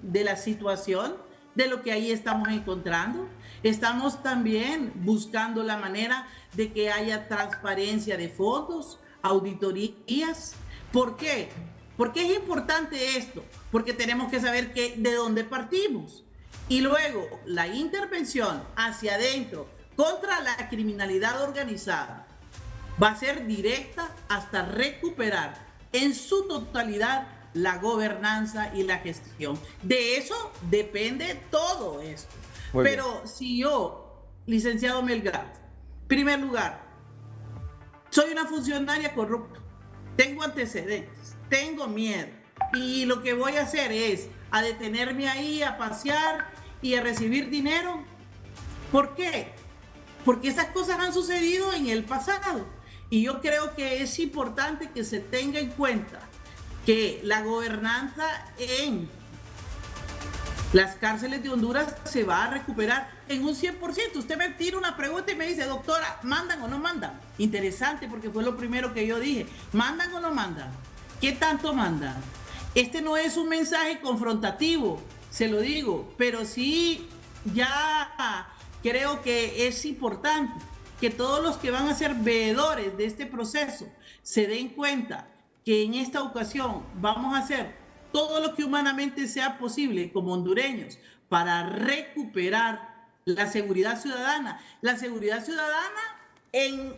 de la situación, de lo que ahí estamos encontrando. Estamos también buscando la manera de que haya transparencia de fondos, auditorías. ¿Por qué? ¿Por qué es importante esto? Porque tenemos que saber de dónde partimos. Y luego la intervención hacia adentro contra la criminalidad organizada va a ser directa hasta recuperar en su totalidad la gobernanza y la gestión. De eso depende todo esto. Pero si yo, licenciado Melgar, en primer lugar, soy una funcionaria corrupta, tengo antecedentes, tengo miedo, y lo que voy a hacer es a detenerme ahí, a pasear y a recibir dinero. ¿Por qué? Porque esas cosas han sucedido en el pasado, y yo creo que es importante que se tenga en cuenta que la gobernanza en las cárceles de Honduras se va a recuperar en un 100%. Usted me tira una pregunta y me dice, doctora, ¿mandan o no mandan? Interesante, porque fue lo primero que yo dije. ¿Mandan o no mandan? ¿Qué tanto mandan? Este no es un mensaje confrontativo, se lo digo, pero sí ya creo que es importante que todos los que van a ser veedores de este proceso se den cuenta que en esta ocasión vamos a hacer todo lo que humanamente sea posible como hondureños para recuperar la seguridad ciudadana. La seguridad ciudadana en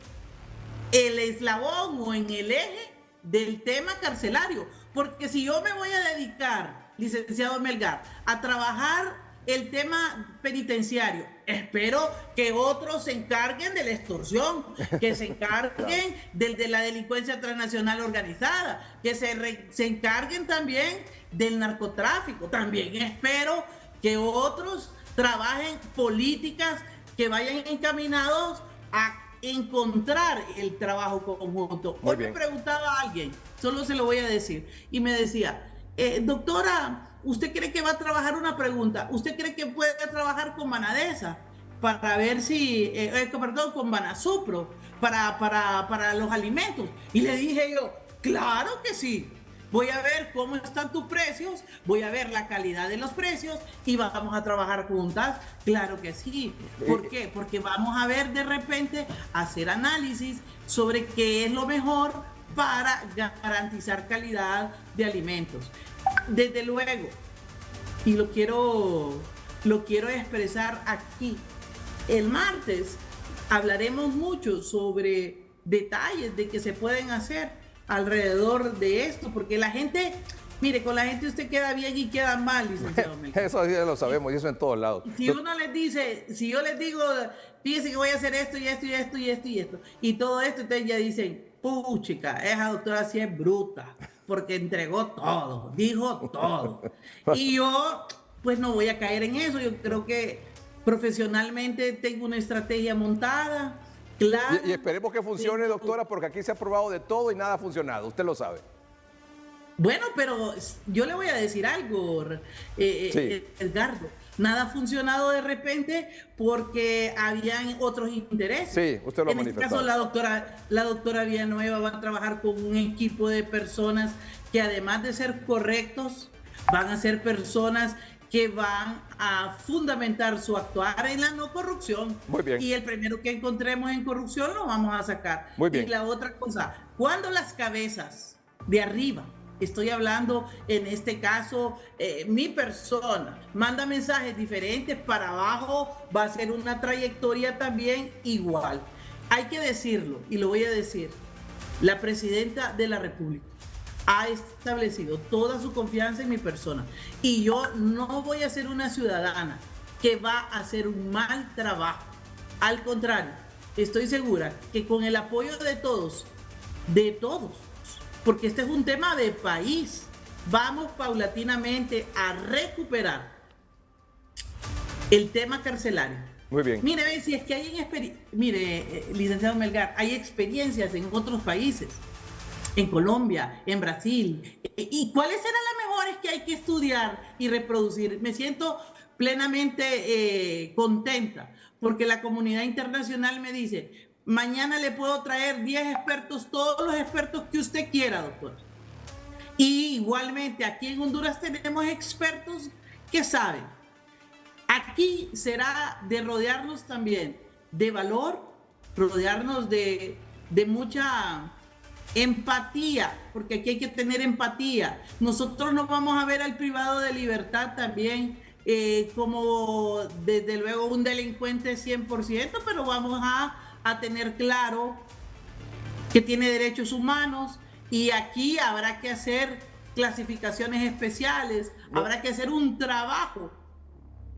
el eslabón o en el eje del tema carcelario. Porque si yo me voy a dedicar, licenciado Melgar, a trabajar el tema penitenciario, espero que otros se encarguen de la extorsión, que se encarguen de la delincuencia transnacional organizada, que se encarguen también del narcotráfico. También espero que otros trabajen políticas que vayan encaminados a encontrar el trabajo conjunto. Hoy me preguntaba alguien, solo se lo voy a decir, y me decía, doctora, ¿usted cree que va a trabajar una pregunta? ¿Usted cree que puede trabajar con Banadesa para ver si, con Banasupro para los alimentos? Y le dije yo, claro que sí. Voy a ver cómo están tus precios, voy a ver la calidad de los precios y vamos a trabajar juntas. Claro que sí. ¿Por qué? Porque vamos a ver de repente, hacer análisis sobre qué es lo mejor para garantizar calidad de alimentos. Desde luego, y lo quiero expresar aquí, el martes hablaremos mucho sobre detalles de que se pueden hacer alrededor de esto, porque la gente, mire, con la gente usted queda bien y queda mal, licenciado Melgar. Eso ya lo sabemos y eso en todos lados. Si uno les dice, si yo les digo, fíjese que voy a hacer esto y esto y esto y esto y esto, y todo esto, ustedes ya dicen, puchica, esa doctora sí es bruta, porque entregó todo, dijo todo. Y yo, pues no voy a caer en eso. Yo creo que profesionalmente tengo una estrategia montada, clara. Y esperemos que funcione, Tengo- doctora, porque aquí se ha probado de todo y nada ha funcionado. Usted lo sabe. Bueno, pero yo le voy a decir algo, Edgardo. Nada ha funcionado de repente porque habían otros intereses. Sí, usted lo ha En este manifestado. caso, la doctora Villanueva va a trabajar con un equipo de personas que, además de ser correctos, van a ser personas que van a fundamentar su actuar en la no corrupción. Muy bien. Y el primero que encontremos en corrupción lo vamos a sacar. Muy bien. Y la otra cosa, cuando las cabezas de arriba, estoy hablando en este caso, mi persona, manda mensajes diferentes para abajo, va a ser una trayectoria también igual. Hay que decirlo, y lo voy a decir, la presidenta de la República ha establecido toda su confianza en mi persona, y yo no voy a ser una ciudadana que va a hacer un mal trabajo. Al contrario, estoy segura que con el apoyo de todos, porque este es un tema de país, vamos paulatinamente a recuperar el tema carcelario. Muy bien. Mire, ve, si es que hay licenciado Melgar, hay experiencias en otros países, en Colombia, en Brasil. ¿Y cuáles serán las mejores que hay que estudiar y reproducir? Me siento plenamente contenta, porque la comunidad internacional me dice, mañana le puedo traer 10 expertos, todos los expertos que usted quiera, doctor. Y igualmente aquí en Honduras tenemos expertos que saben. Aquí será de rodearnos también de valor, rodearnos de mucha empatía, porque aquí hay que tener empatía. Nosotros no vamos a ver al privado de libertad también como desde luego un delincuente 100%, pero vamos a tener claro que tiene derechos humanos, y aquí habrá que hacer clasificaciones especiales, habrá que hacer un trabajo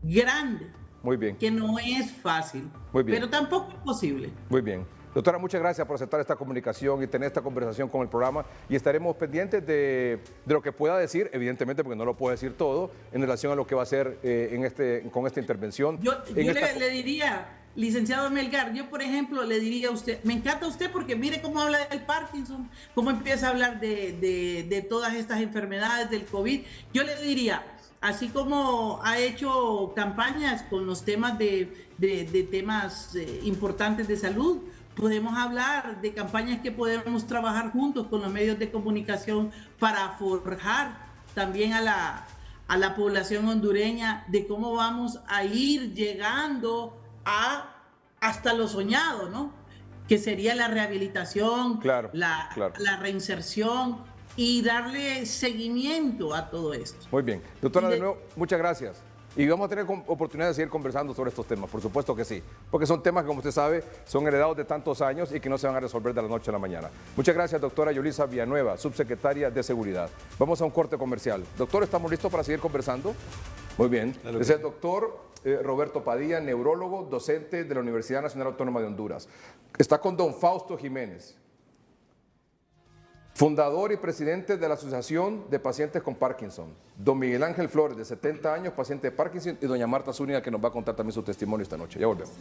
grande, Muy bien. que no es fácil, Muy bien. pero tampoco es posible. Muy bien. Doctora, muchas gracias por aceptar esta comunicación y tener esta conversación con el programa, y estaremos pendientes de lo que pueda decir, evidentemente porque no lo puedo decir todo, en relación a lo que va a hacer con esta intervención. Yo En esta- le diría, licenciado Melgar, yo por ejemplo le diría a usted, me encanta usted porque mire cómo habla del Parkinson, cómo empieza a hablar de todas estas enfermedades, del COVID. Yo le diría, así como ha hecho campañas con los temas de temas importantes de salud, podemos hablar de campañas que podemos trabajar juntos con los medios de comunicación para forjar también a la población hondureña de cómo vamos a ir llegando hasta lo soñado, ¿no? Que sería la rehabilitación, Claro, la reinserción y darle seguimiento a todo esto. Muy bien. Doctora, Y de de- nuevo, muchas gracias. Y vamos a tener oportunidad de seguir conversando sobre estos temas, por supuesto que sí. Porque son temas que, como usted sabe, son heredados de tantos años y que no se van a resolver de la noche a la mañana. Muchas gracias, doctora Yulisa Villanueva, subsecretaria de Seguridad. Vamos a un corte comercial. Doctor, ¿estamos listos para seguir conversando? Muy bien. Es el doctor Roberto Padilla, neurólogo, docente de la Universidad Nacional Autónoma de Honduras. Está con don Fausto Jiménez, fundador y presidente de la Asociación de Pacientes con Parkinson. Don Miguel Ángel Flores, de 70 años, paciente de Parkinson, y doña Marta Zúñiga, que nos va a contar también su testimonio esta noche. Ya volvemos.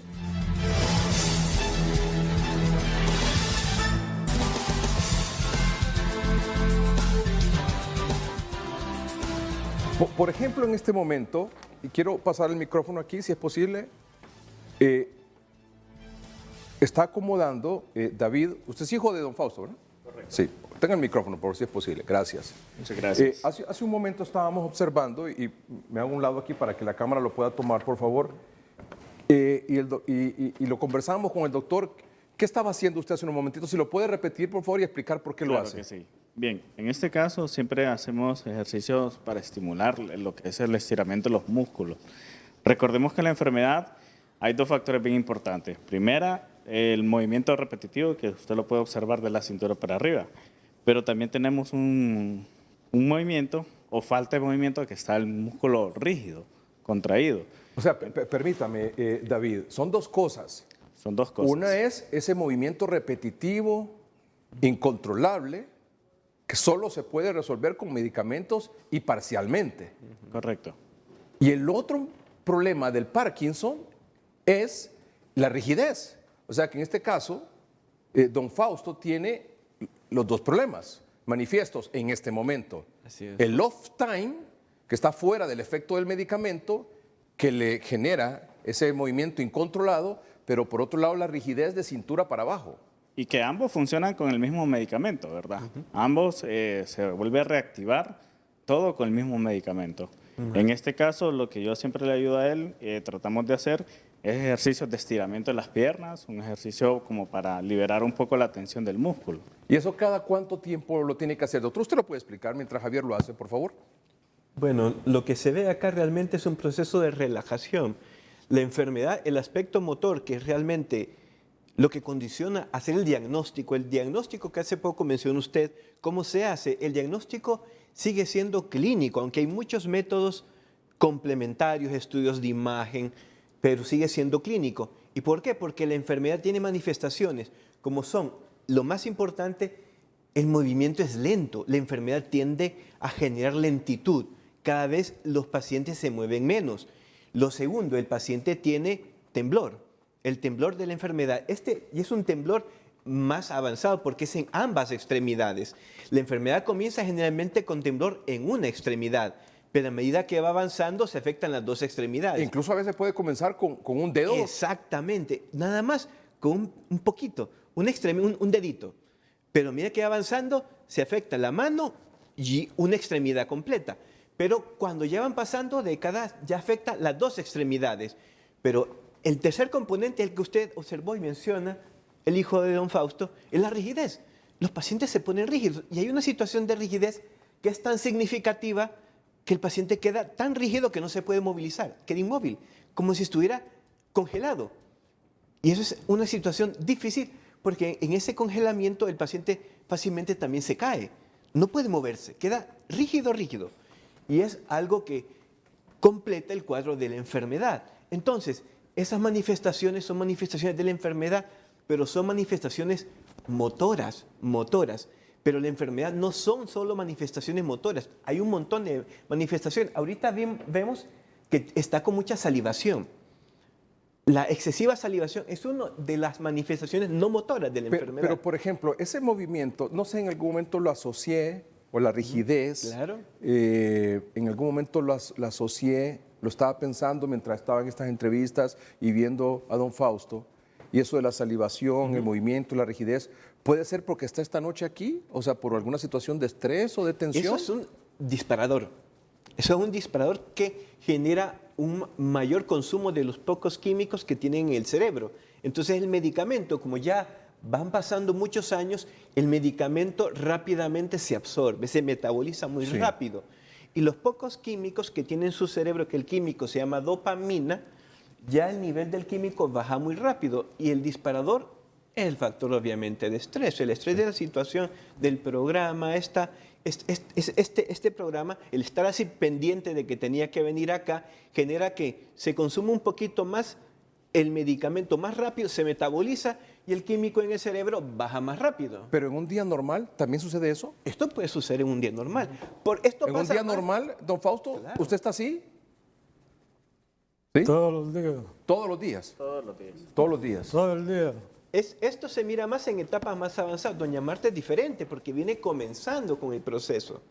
Por ejemplo, en este momento, y quiero pasar el micrófono aquí, si es posible, está acomodando David, usted es hijo de don Fausto, ¿verdad? Correcto. Sí, tenga el micrófono, por si es posible, gracias. Muchas gracias. Hace un momento estábamos observando, y me hago un lado aquí para que la cámara lo pueda tomar, por favor, y lo conversamos con el doctor. ¿Qué estaba haciendo usted hace unos momentitos? Si lo puede repetir, por favor, y explicar por qué lo hace. Que sí. Bien, en este caso siempre hacemos ejercicios para estimular lo que es el estiramiento de los músculos. Recordemos que en la enfermedad hay dos factores bien importantes. Primera, el movimiento repetitivo que usted lo puede observar de la cintura para arriba, pero también tenemos un movimiento o falta de movimiento que está el músculo rígido, contraído. O sea, permítame, David, son dos cosas. Son dos cosas. Una es ese movimiento repetitivo, incontrolable, que solo se puede resolver con medicamentos y parcialmente. Correcto. Y el otro problema del Parkinson es la rigidez. O sea que en este caso, don Fausto tiene los dos problemas manifiestos en este momento. Así es. El off time, que está fuera del efecto del medicamento, que le genera ese movimiento incontrolado, pero por otro lado la rigidez de cintura para abajo. Y que ambos funcionan con el mismo medicamento, ¿verdad? Ambos se vuelve a reactivar todo con el mismo medicamento. En este caso, lo que yo siempre le ayudo a él, tratamos de hacer es ejercicios de estiramiento de las piernas, un ejercicio como para liberar un poco la tensión del músculo. ¿Y eso cada cuánto tiempo lo tiene que hacer? Doctor, ¿usted lo puede explicar mientras Javier lo hace, por favor? Bueno, lo que se ve acá realmente es un proceso de relajación. La enfermedad, el aspecto motor, que es realmente lo que condiciona hacer el diagnóstico que hace poco mencionó usted, ¿cómo se hace? El diagnóstico sigue siendo clínico, aunque hay muchos métodos complementarios, estudios de imagen, pero sigue siendo clínico. ¿Y por qué? Porque la enfermedad tiene manifestaciones, como son, lo más importante, el movimiento es lento, la enfermedad tiende a generar lentitud, cada vez los pacientes se mueven menos. Lo segundo, el paciente tiene temblor. El temblor de la enfermedad, y es un temblor más avanzado porque es en ambas extremidades. La enfermedad comienza generalmente con temblor en una extremidad, pero a medida que va avanzando se afectan las dos extremidades. Incluso a veces puede comenzar con un dedo. Exactamente, nada más con un poquito, un dedito. Pero a medida que va avanzando se afecta la mano y una extremidad completa. Pero cuando ya van pasando décadas ya afecta las dos extremidades. Pero el tercer componente, el que usted observó y menciona, el hijo de don Fausto, es la rigidez. Los pacientes se ponen rígidos y hay una situación de rigidez que es tan significativa que el paciente queda tan rígido que no se puede movilizar, queda inmóvil, como si estuviera congelado. Y eso es una situación difícil porque en ese congelamiento el paciente fácilmente también se cae, no puede moverse, queda rígido. Y es algo que completa el cuadro de la enfermedad. Entonces, esas manifestaciones son manifestaciones de la enfermedad, pero son manifestaciones motoras. Pero la enfermedad no son solo manifestaciones motoras, hay un montón de manifestaciones. Ahorita vemos que está con mucha salivación. La excesiva salivación es una de las manifestaciones no motoras de la enfermedad. Pero, por ejemplo, ese movimiento, no sé, en algún momento lo asocié, o la rigidez, Claro. En algún momento lo asocié, lo estaba pensando mientras estaba en estas entrevistas y viendo a don Fausto, y eso de la salivación, el movimiento, la rigidez, ¿puede ser porque está esta noche aquí? O sea, por alguna situación de estrés o de tensión. Eso es un disparador. Eso es un disparador que genera un mayor consumo de los pocos químicos que tienen en el cerebro. Entonces el medicamento, como ya van pasando muchos años, el medicamento rápidamente se absorbe, se metaboliza muy rápido. Y los pocos químicos que tiene en su cerebro, que el químico se llama dopamina, ya el nivel del químico baja muy rápido. Y el disparador es el factor obviamente de estrés. El estrés de la situación, del programa, este programa, el estar así pendiente de que tenía que venir acá, genera que se consume un poquito más el medicamento más rápido, se metaboliza y el químico en el cerebro baja más rápido. Pero en un día normal también sucede eso. Esto puede suceder en un día normal. En un día normal, don Fausto, Claro. ¿usted está así? ¿Sí? Todos los días, Todos los días. Todos los días. Todos los días. todo el día. Esto se mira más en etapas más avanzadas. Doña Marta es diferente porque viene comenzando con el proceso.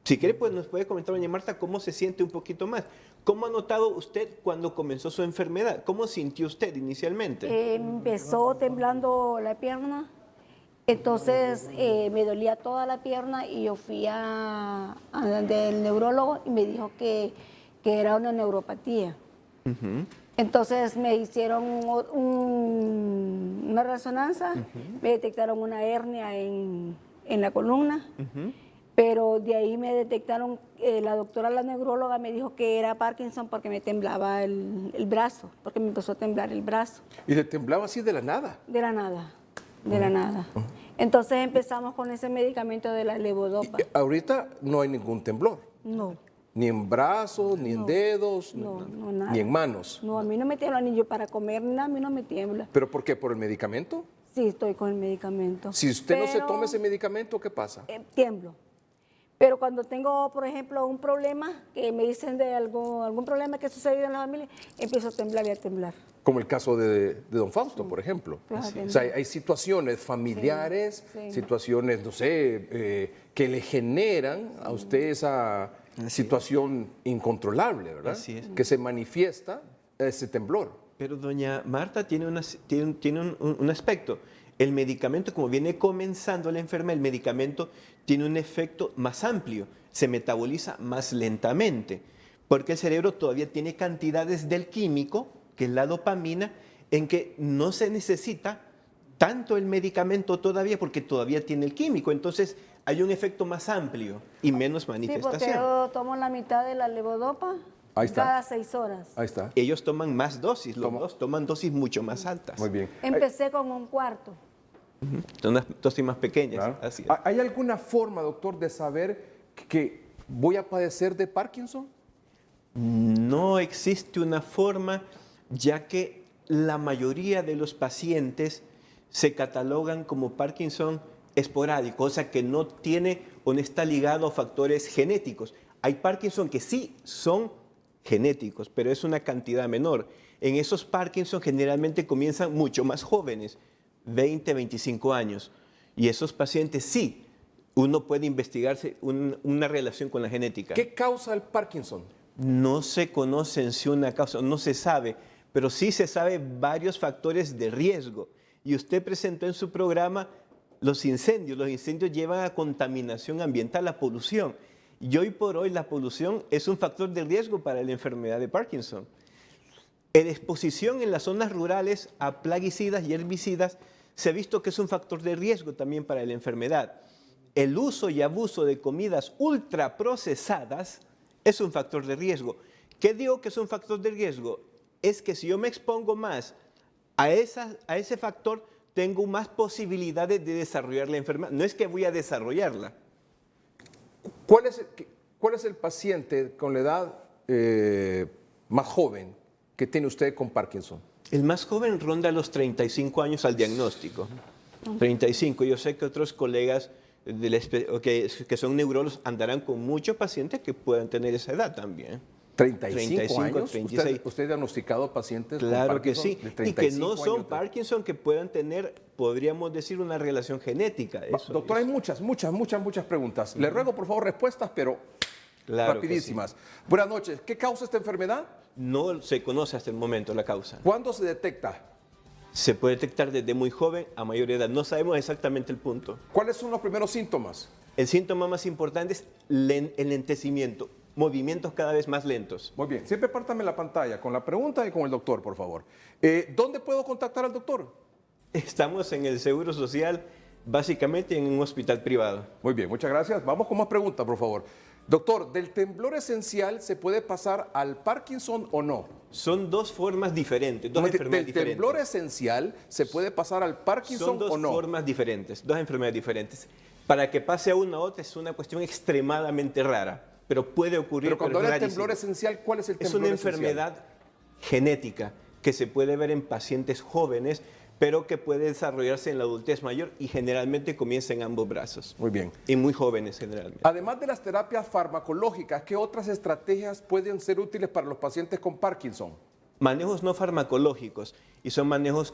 Si quiere, pues nos puede comentar, doña Marta, cómo se siente un poquito más. ¿Cómo ha notado usted cuando comenzó su enfermedad? ¿Cómo sintió usted inicialmente? Empezó temblando la pierna, entonces me dolía toda la pierna y yo fui del neurólogo y me dijo que era una neuropatía. Entonces me hicieron una resonancia, me detectaron una hernia en la columna, Pero de ahí me detectaron, la doctora, la neuróloga, me dijo que era Parkinson porque me temblaba el brazo, porque me empezó a temblar el brazo. Y le temblaba así de la nada. De la nada, de la nada. Entonces empezamos con ese medicamento de la levodopa. Ahorita no hay ningún temblor. No, Ni en brazos, ni en dedos, no, no, nada. ni en manos. No, a mí no me tiembla, ni yo para comer, ni nada, a mí no me tiembla. ¿Pero por qué? ¿Por el medicamento? Sí, estoy con el medicamento. Si usted no se Pero, toma ese medicamento, ¿qué pasa? tiemblo. Pero cuando tengo, por ejemplo, un problema, que me dicen de algún problema que ha sucedido en la familia, empiezo a temblar y a temblar. Como el caso de don Fausto, por ejemplo. Así O sea, hay situaciones familiares, sí. situaciones, no sé, que le generan a usted esa situación incontrolable, ¿verdad? Así es. Que se manifiesta ese temblor. Pero doña Marta tiene un aspecto. El medicamento, como viene comenzando la enfermedad, el medicamento tiene un efecto más amplio, se metaboliza más lentamente, porque el cerebro todavía tiene cantidades del químico, que es la dopamina, en que no se necesita tanto el medicamento todavía, porque todavía tiene el químico. Entonces hay un efecto más amplio y menos Sí, porque manifestación. yo tomo la mitad de la levodopa Ahí está. cada 6 horas. Ahí está. Ellos toman más dosis, los dos toman dosis mucho más altas. Muy bien. Empecé con un cuarto. Son unas dosis más pequeñas. Claro. Así es. ¿Hay alguna forma, doctor, de saber que voy a padecer de Parkinson? No existe una forma, ya que la mayoría de los pacientes se catalogan como Parkinson esporádico, o sea que no tiene o no está ligado a factores genéticos. Hay Parkinson que sí son genéticos, pero es una cantidad menor. En esos Parkinson generalmente comienzan mucho más jóvenes, 20, 25 años. Y esos pacientes sí, uno puede investigarse una relación con la genética. ¿Qué causa el Parkinson? No se conoce en sí una causa, no se sabe, pero sí se sabe varios factores de riesgo. Y usted presentó en su programa los incendios. Los incendios llevan a contaminación ambiental, a polución. Y hoy por hoy la polución es un factor de riesgo para la enfermedad de Parkinson. La exposición en las zonas rurales a plaguicidas y herbicidas se ha visto que es un factor de riesgo también para la enfermedad. El uso y abuso de comidas ultraprocesadas es un factor de riesgo. ¿Qué digo que es un factor de riesgo? Es que si yo me expongo más a ese factor, tengo más posibilidades de desarrollar la enfermedad. No es que voy a desarrollarla. ¿Cuál es el paciente con la edad más joven que tiene usted con Parkinson? El más joven ronda los 35 años al diagnóstico. 35. Yo sé que otros colegas que son neurólogos andarán con muchos pacientes que puedan tener esa edad también. 35 años. 36. ¿Usted ha diagnosticado pacientes con Claro que Parkinson sí. de Y 35 que no son años? Parkinson, que puedan tener, podríamos decir, una relación genética. Eso, Doctor, hay eso. muchas preguntas. Le ruego, por favor, respuestas, pero Claro que rapidísimas. Buenas noches. ¿Qué causa esta enfermedad? No se conoce hasta el momento la causa. ¿Cuándo se detecta? Se puede detectar desde muy joven a mayor edad. No sabemos exactamente el punto. ¿Cuáles son los primeros síntomas? El síntoma más importante es el lentecimiento, movimientos cada vez más lentos. Muy bien. Siempre pártame la pantalla con la pregunta y con el doctor, por favor. ¿Dónde puedo contactar al doctor? Estamos en el Seguro Social, básicamente en un hospital privado. Muy bien, muchas gracias. Vamos con más preguntas, por favor. Doctor, ¿del temblor esencial se puede pasar al Parkinson o no? Son dos formas diferentes, dos enfermedades ¿Del diferentes. temblor esencial se puede pasar al Parkinson Son dos o no? formas diferentes, dos enfermedades diferentes. Para que pase a una a otra es una cuestión extremadamente rara, pero puede ocurrir. Pero cuando es habla de rarísimo. temblor esencial, ¿cuál es el Es temblor una esencial? enfermedad genética que se puede ver en pacientes jóvenes, pero que puede desarrollarse en la adultez mayor y generalmente comienza en ambos brazos. Muy bien. Y muy jóvenes generalmente. Además de las terapias farmacológicas, ¿qué otras estrategias pueden ser útiles para los pacientes con Parkinson? Manejos no farmacológicos y son manejos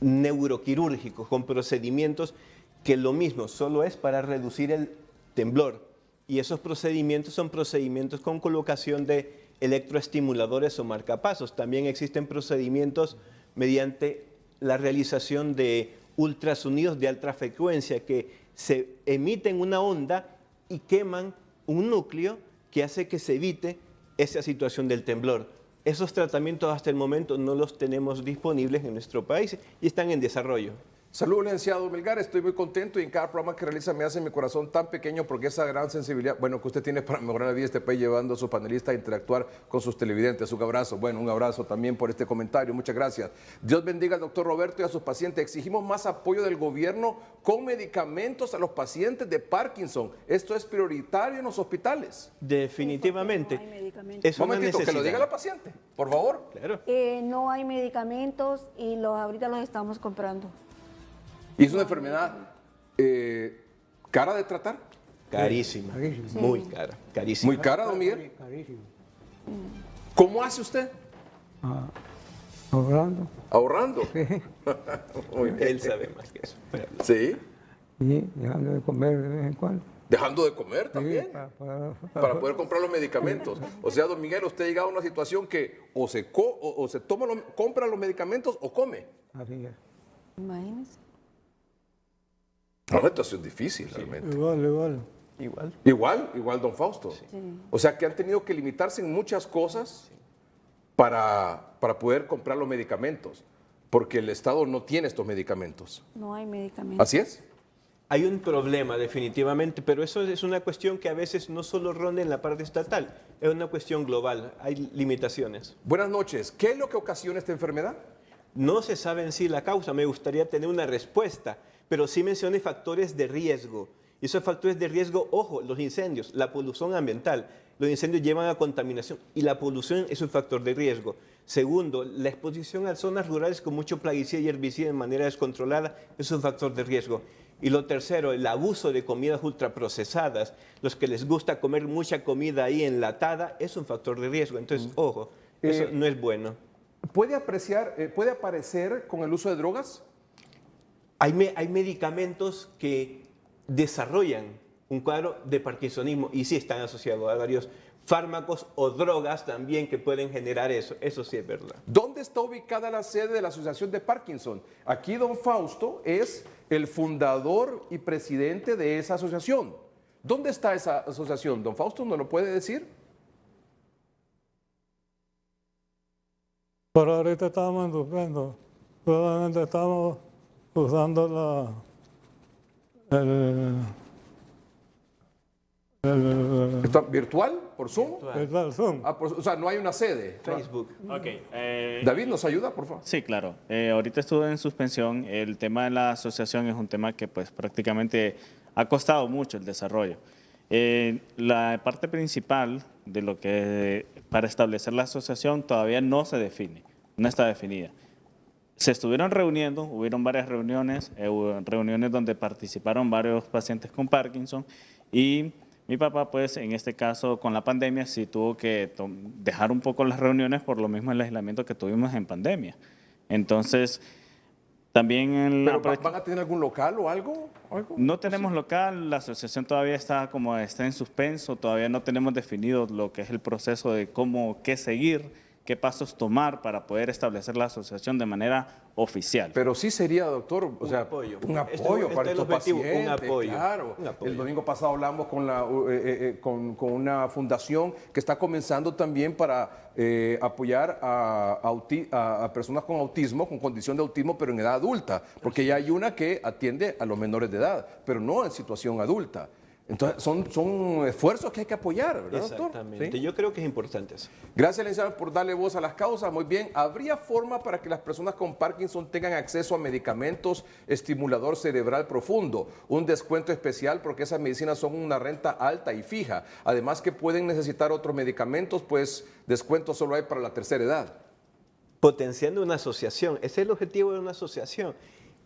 neuroquirúrgicos con procedimientos que lo mismo, solo es para reducir el temblor. Y esos procedimientos son procedimientos con colocación de electroestimuladores o marcapasos. También existen procedimientos mediante la realización de ultrasonidos de alta frecuencia que se emiten una onda y queman un núcleo que hace que se evite esa situación del temblor. Esos tratamientos hasta el momento no los tenemos disponibles en nuestro país y están en desarrollo. Saludos, licenciado Melgar. Estoy muy contento y en cada programa que realiza me hace mi corazón tan pequeño porque esa gran sensibilidad, bueno, que usted tiene para mejorar la vida de este país llevando a sus panelistas a interactuar con sus televidentes. Un abrazo. Bueno, un abrazo también por este comentario. Muchas gracias. Dios bendiga al doctor Roberto y a sus pacientes. Exigimos más apoyo del gobierno con medicamentos a los pacientes de Parkinson. Esto es prioritario en los hospitales. Definitivamente. No hay medicamentos. Es Un una momentito, que lo necesidad. diga la paciente, por favor. Claro. No hay medicamentos y ahorita los estamos comprando. Y es una enfermedad cara de tratar. Carísima. Carísima. Muy cara. Carísima. Muy cara, don Miguel. Carísimo. ¿Cómo hace usted? Ahorrando. Ahorrando. Muy bien. Él sabe más que eso. Pero- Sí. Y dejando de comer de vez en cuando. Dejando de comer también. Sí, Para poder comprar los medicamentos. O sea, don Miguel, usted ha llegado a una situación que o se compra los medicamentos o come. Así es. Imagínense. Una situación difícil, realmente. Igual. Igual, don Fausto. O sea, que han tenido que limitarse en muchas cosas para poder comprar los medicamentos, porque el Estado no tiene estos medicamentos. No hay medicamentos. ¿Así es? Hay un problema definitivamente, pero eso es una cuestión que a veces no solo ronda en la parte estatal, es una cuestión global, hay limitaciones. Buenas noches. ¿Qué es lo que ocasiona esta enfermedad? No se sabe en sí la causa, me gustaría tener una respuesta, pero sí mencioné factores de riesgo. Y esos factores de riesgo, ojo, los incendios, la polución ambiental. Los incendios llevan a contaminación y la polución es un factor de riesgo. Segundo, la exposición a zonas rurales con mucho plaguicida y herbicida de manera descontrolada es un factor de riesgo. Y lo tercero, el abuso de comidas ultraprocesadas, los que les gusta comer mucha comida ahí enlatada, es un factor de riesgo. Entonces, ojo, eso no es bueno. ¿Puede aparecer con el uso de drogas? Hay medicamentos que desarrollan un cuadro de parkinsonismo y sí están asociados a varios fármacos o drogas también que pueden generar eso. Eso sí es verdad. ¿Dónde está ubicada la sede de la Asociación de Parkinson? Aquí don Fausto es el fundador y presidente de esa asociación. ¿Dónde está esa asociación? Don Fausto, ¿no lo puede decir? Pero ahorita estamos en suspenso. Solamente estamos usando ¿Está virtual? ¿Por Zoom? el Zoom. O sea, no hay una sede. Facebook. David, ¿nos ayuda, por favor? Sí, claro. Ahorita estuve en suspensión. El tema de la asociación es un tema que pues prácticamente ha costado mucho el desarrollo. La parte principal de lo que para establecer la asociación todavía no se define, no está definida. Se estuvieron reuniendo, hubieron varias reuniones, reuniones donde participaron varios pacientes con Parkinson y mi papá, pues, en este caso, con la pandemia, sí tuvo que dejar un poco las reuniones por lo mismo el aislamiento que tuvimos en pandemia. Entonces, también... ¿Pero van a tener algún local o algo? No tenemos local, la asociación todavía está en suspenso, todavía no tenemos definido lo que es el proceso de qué seguir, qué pasos tomar para poder establecer la asociación de manera oficial. Pero sí sería, doctor, Un apoyo. un Este apoyo es para el estos objetivo, un pacientes. apoyo. Claro. Un apoyo. El domingo pasado hablamos con una fundación que está comenzando también para apoyar a personas con autismo, con condición de autismo, pero en edad adulta, porque ya hay una que atiende a los menores de edad, pero no en situación adulta. Entonces, son esfuerzos que hay que apoyar, ¿verdad, doctor? Exactamente. ¿Sí? Yo creo que es importante eso. Gracias, licenciado, por darle voz a las causas. Muy bien. ¿Habría forma para que las personas con Parkinson tengan acceso a medicamentos estimulador cerebral profundo? Un descuento especial porque esas medicinas son una renta alta y fija. Además que pueden necesitar otros medicamentos, pues descuento solo hay para la tercera edad. Potenciando una asociación. Ese es el objetivo de una asociación.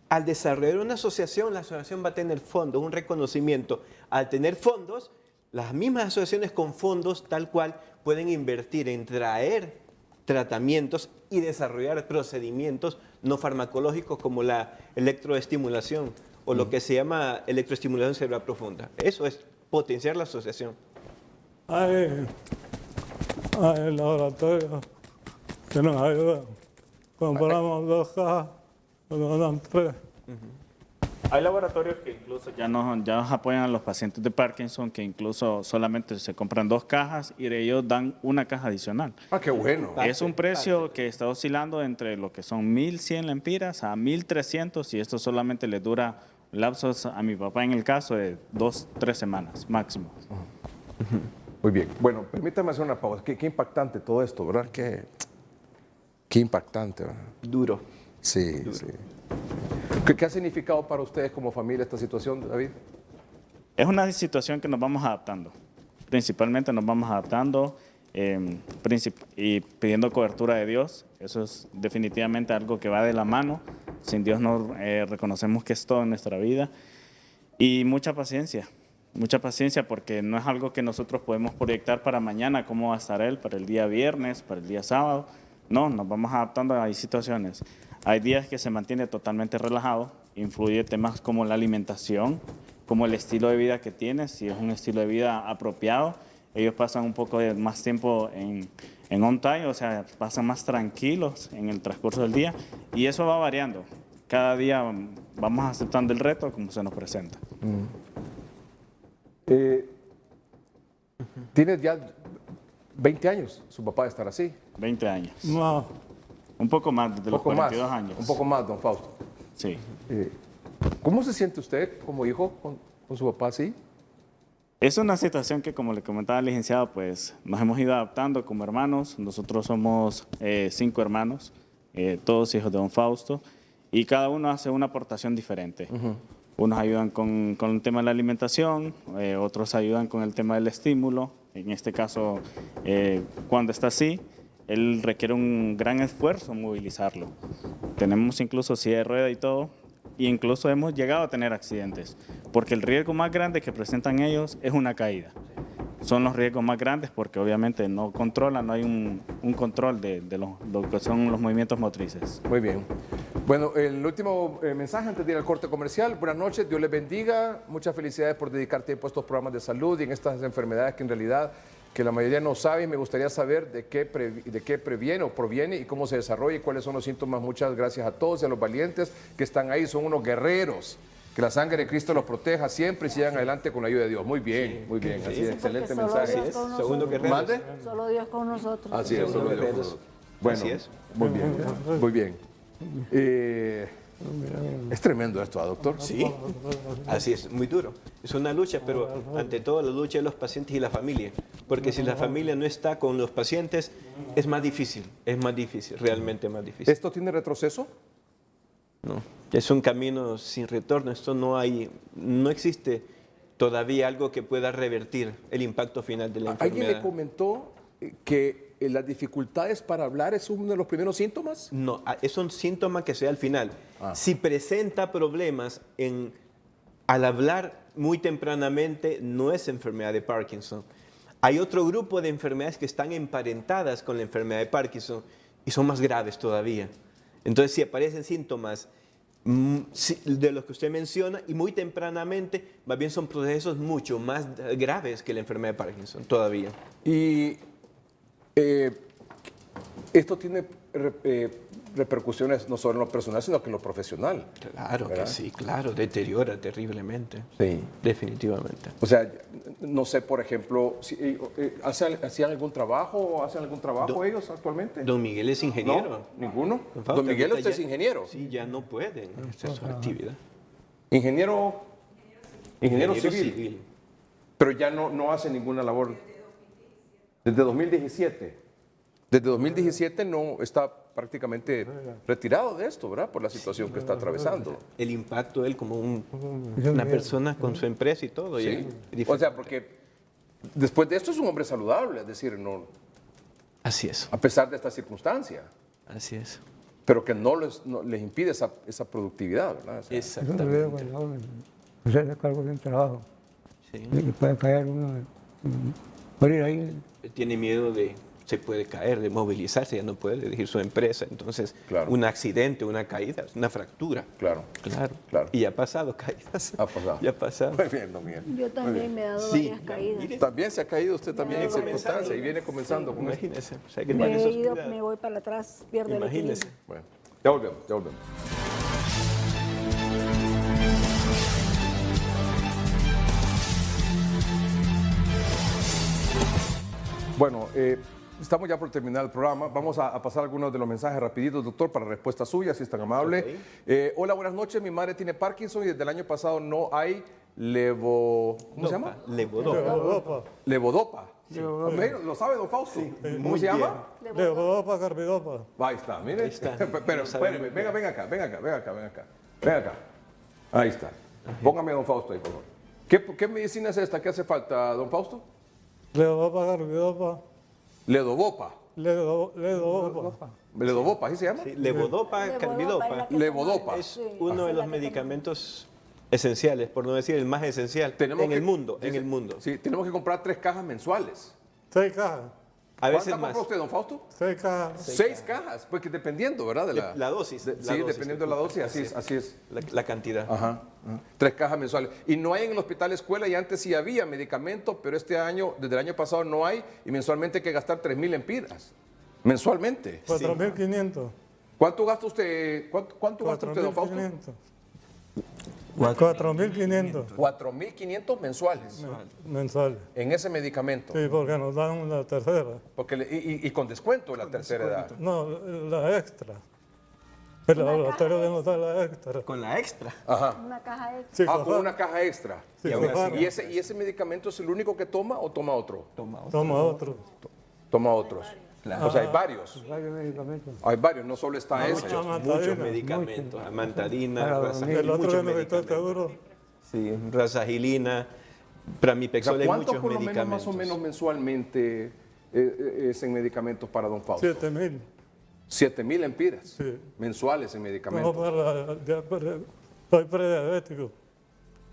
Al desarrollar una asociación, la asociación va a tener fondos, un reconocimiento. Al tener fondos, las mismas asociaciones con fondos tal cual pueden invertir en traer tratamientos y desarrollar procedimientos no farmacológicos como la electroestimulación o lo que se llama electroestimulación cerebral profunda. Eso es potenciar la asociación. Hay laboratorios que nos ayudan. Compramos 2 cajas, nos dan 3. Hay laboratorios que incluso ya nos apoyan a los pacientes de Parkinson, que incluso solamente se compran 2 cajas y de ellos dan 1 caja adicional. Ah, qué bueno. Es un precio que está oscilando entre lo que son 1.100 lempiras a 1.300 y esto solamente le dura lapsos a mi papá en el caso de 2-3 semanas máximo. Muy bien. Bueno, permítame hacer una pausa. Qué impactante todo esto, ¿verdad? Qué impactante, ¿verdad? Duro. Sí, sí. ¿Qué ha significado para ustedes como familia esta situación, David? Es una situación que nos vamos adaptando. Principalmente nos vamos adaptando y pidiendo cobertura de Dios. Eso es definitivamente algo que va de la mano. Sin Dios no reconocemos que es todo en nuestra vida. Y mucha paciencia porque no es algo que nosotros podemos proyectar para mañana, cómo va a estar él, para el día viernes, para el día sábado. No, nos vamos adaptando a situaciones. Hay días que se mantiene totalmente relajado, influye temas como la alimentación, como el estilo de vida que tienes, si es un estilo de vida apropiado. Ellos pasan un poco de más tiempo en on time, o sea, pasan más tranquilos en el transcurso del día y eso va variando. Cada día vamos aceptando el reto como se nos presenta. Tienes ya 20 años, su papá de estar así. 20 años. No, Un poco más, de los 42 años. Un poco más, don Fausto. Sí. ¿Cómo se siente usted como hijo con su papá así? Es una situación que, como le comentaba el licenciado, pues nos hemos ido adaptando como hermanos. Nosotros somos 5 hermanos, todos hijos de don Fausto, y cada uno hace una aportación diferente. Unos ayudan con el tema de la alimentación, otros ayudan con el tema del estímulo. En este caso, cuando está así, él requiere un gran esfuerzo movilizarlo. Tenemos incluso silla de rueda y todo, e incluso hemos llegado a tener accidentes, porque el riesgo más grande que presentan ellos es una caída. Son los riesgos más grandes porque obviamente no controlan, no hay un control de lo que son los movimientos motrices. Muy bien. Bueno, el último mensaje antes de ir al corte comercial. Buenas noches, Dios les bendiga. Muchas felicidades por dedicar tiempo a estos programas de salud y en estas enfermedades que en realidad que la mayoría no sabe, y me gustaría saber de qué previene o proviene y cómo se desarrolla y cuáles son los síntomas. Muchas gracias a todos y a los valientes que están ahí, son unos guerreros. Que la sangre de Cristo los proteja siempre y sigan adelante con la ayuda de Dios. Muy bien, muy bien. Así es, excelente mensaje. Segundo guerrero. ¿Mande? Solo Dios con nosotros. Así es, solo Dios con nosotros. Bueno, Así es. muy bien, muy bien. Es tremendo esto, doctor. Sí, así es, muy duro. Es una lucha, pero ante todo la lucha de los pacientes y la familia. Porque si la familia no está con los pacientes, es más difícil, realmente más difícil. ¿Esto tiene retroceso? No, es un camino sin retorno. Esto no existe todavía algo que pueda revertir el impacto final de la enfermedad. ¿Alguien le comentó que las dificultades para hablar es uno de los primeros síntomas? No, es un síntoma que se da al final. Si presenta problemas al hablar muy tempranamente, no es enfermedad de Parkinson. Hay otro grupo de enfermedades que están emparentadas con la enfermedad de Parkinson y son más graves todavía. Entonces, si aparecen síntomas de los que usted menciona y muy tempranamente, más bien son procesos mucho más graves que la enfermedad de Parkinson todavía. Y esto tiene repercusiones no solo en lo personal, sino que en lo profesional. Claro que sí, claro, deteriora terriblemente. Sí. Definitivamente. O sea, no sé, por ejemplo, ¿hacían algún trabajo o hacen algún trabajo ellos actualmente? Don Miguel es ingeniero. ¿No? ¿Ninguno? Don Fausto, Don Miguel, ahorita usted es ingeniero. Sí, ya no pueden hacer su actividad. Ingeniero civil. Pero ya no hace ninguna labor. Desde 2017. Desde 2017 no está prácticamente retirado de esto, ¿verdad? Por la situación que está atravesando. El impacto de él como una persona con su empresa y todo. Sí. O sea, porque después de esto es un hombre saludable, es decir, no, así es. a pesar de esta circunstancia. Así es. Pero que no les impide esa productividad, ¿verdad? O sea, Exactamente. Usted se cargo de un trabajo. Sí. Y puede caer uno por ir ahí. Tiene miedo se puede caer, de movilizarse, ya no puede dirigir su empresa. Entonces, Claro. un accidente, una caída, una fractura. Claro. Claro. Y ha pasado caídas. Ha pasado. Ya ha pasado. Muy bien, don Miguel. Yo también me he dado Sí, varias caídas. mire. También se ha caído usted también en Viene circunstancias comenzando. y viene comenzando con esto. Imagínese. O sea, que Me tiene he esos ido, cuidados. me voy para atrás, pierdo el Imagínese. equilibrio. Bueno, ya volvemos. Bueno, estamos ya por terminar el programa. Vamos a pasar algunos de los mensajes rapiditos, doctor, para respuesta suya, si es tan amable. Hola, buenas noches. Mi madre tiene Parkinson y desde el año pasado no hay ¿cómo se llama? Levodopa. Levodopa. ¿Lo sabe, don Fausto? ¿Cómo se llama? Levodopa, carbidopa. Ahí está, mire. Ahí está. Pero, espéreme, venga acá. Ahí está. Póngame a don Fausto ahí, por favor. ¿Qué medicina es esta? ¿Qué hace falta, don Fausto? Levodopa, carbidopa. Levodopa. Levodopa. ¿Levodopa, así se llama? Sí, levodopa, carbidopa. Levodopa. Es uno de los medicamentos esenciales, por no decir el más esencial, en el mundo. Sí, tenemos que comprar 3 cajas mensuales. 6 cajas. A veces ¿Cuántas más. compra usted, don Fausto? 6 cajas. 6 cajas, pues que dependiendo, ¿verdad? De La dosis. sí, dependiendo de la dosis, así es. La cantidad. Ajá. 3 cajas mensuales. Y no hay en el hospital escuela, y antes sí había medicamentos, pero este año, desde el año pasado no hay, y mensualmente hay que gastar 3.000 empiras. Mensualmente. 4.500. ¿Cuánto gasta usted? ¿Cuánto gasta usted, don Fausto? 4.500 4.500 mensuales mensuales. en ese medicamento. Sí, porque nos dan la tercera. Porque y con descuento de la tercera edad. No, la extra. El laboratorio de nos da la extra. Con la extra. Ajá. Una caja extra. Sí, Con una caja extra. Sí, ¿Y ese medicamento es el único que toma o toma otro? toma otro. Toma otros. O sea, hay varios. Varios medicamentos. Hay varios, no solo está ese. Muchos medicamentos. Amantadina, El otro que nos está seguro. Sí, razagilina, pramipexol, hay ¿Cuánto muchos por lo menos medicamentos. más o menos mensualmente es en medicamentos para don Fausto? 7.000. 7.000 empiras Sí. mensuales en No, medicamentos. soy prediabético.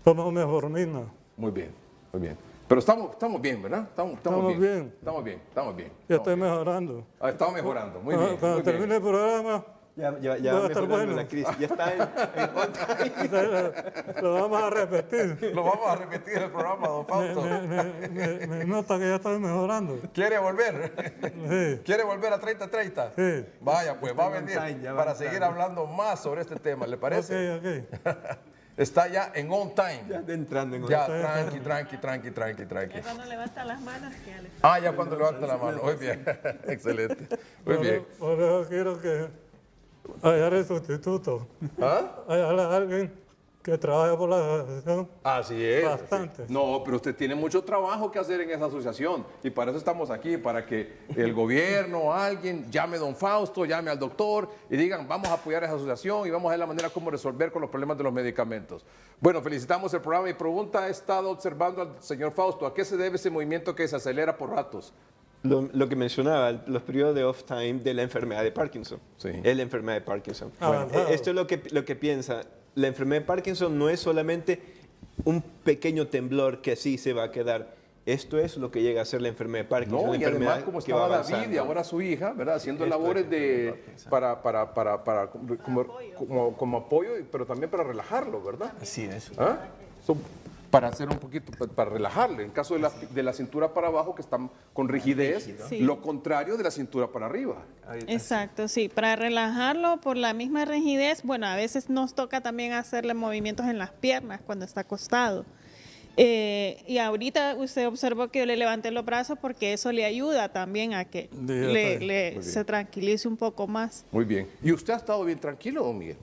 Tomo metformina. Muy bien, muy bien. Pero estamos bien, ¿verdad? Estamos bien. Estamos bien. Ya estoy mejorando. Estamos mejorando, muy bien. Cuando muy termine bien. el programa, Ya Va a va estar mejorando bueno. la crisis. Ya está en on time. lo vamos a repetir. Lo vamos a repetir el programa, don Fausto. Me nota que ya estoy mejorando. ¿Quiere volver? Sí. ¿Quiere volver a 30-30? Sí. Vaya, pues va a venir time, ya va para on seguir time. hablando más sobre este tema, ¿le parece? Ok. Está ya en on time. Ya está entrando en on Ya, time. tranqui. Cuando levanta las manos, ya le Ya cuando levanta la mano. Muy bien. Excelente. Muy bien. Por eso quiero que hallar el sustituto. ¿Ah? Hallar a alguien que trabaje por la asociación. Así es. Bastante. No, pero usted tiene mucho trabajo que hacer en esa asociación y para eso estamos aquí, para que el gobierno, alguien, llame a don Fausto, llame al doctor y digan, vamos a apoyar a esa asociación y vamos a ver la manera como resolver con los problemas de los medicamentos. Bueno, felicitamos el programa y pregunta, ha estado observando al señor Fausto, ¿a qué se debe ese movimiento que se acelera por ratos? Lo que mencionaba, los periodos de off time de la enfermedad de Parkinson. Sí. Es la enfermedad de Parkinson. Avanzado. Esto es lo que piensa. La enfermedad de Parkinson no es solamente un pequeño temblor que así se va a quedar. Esto es lo que llega a ser la enfermedad de Parkinson. No, una y además enfermedad como que va estaba David y avanzando. ahora su hija, ¿verdad? Haciendo Esto labores es de como apoyo, pero también para relajarlo, ¿verdad? Así es. ¿Ah? Para hacer un poquito, para relajarle. En caso de la cintura para abajo, que están con rigidez, Sí. lo contrario de la cintura para arriba. Exacto, sí, para relajarlo por la misma rigidez, bueno, a veces nos toca también hacerle movimientos en las piernas cuando está acostado. Y ahorita usted observó que yo le levanté los brazos porque eso le ayuda también a que se tranquilice un poco más. Muy bien. ¿Y usted ha estado bien tranquilo, don Miguel?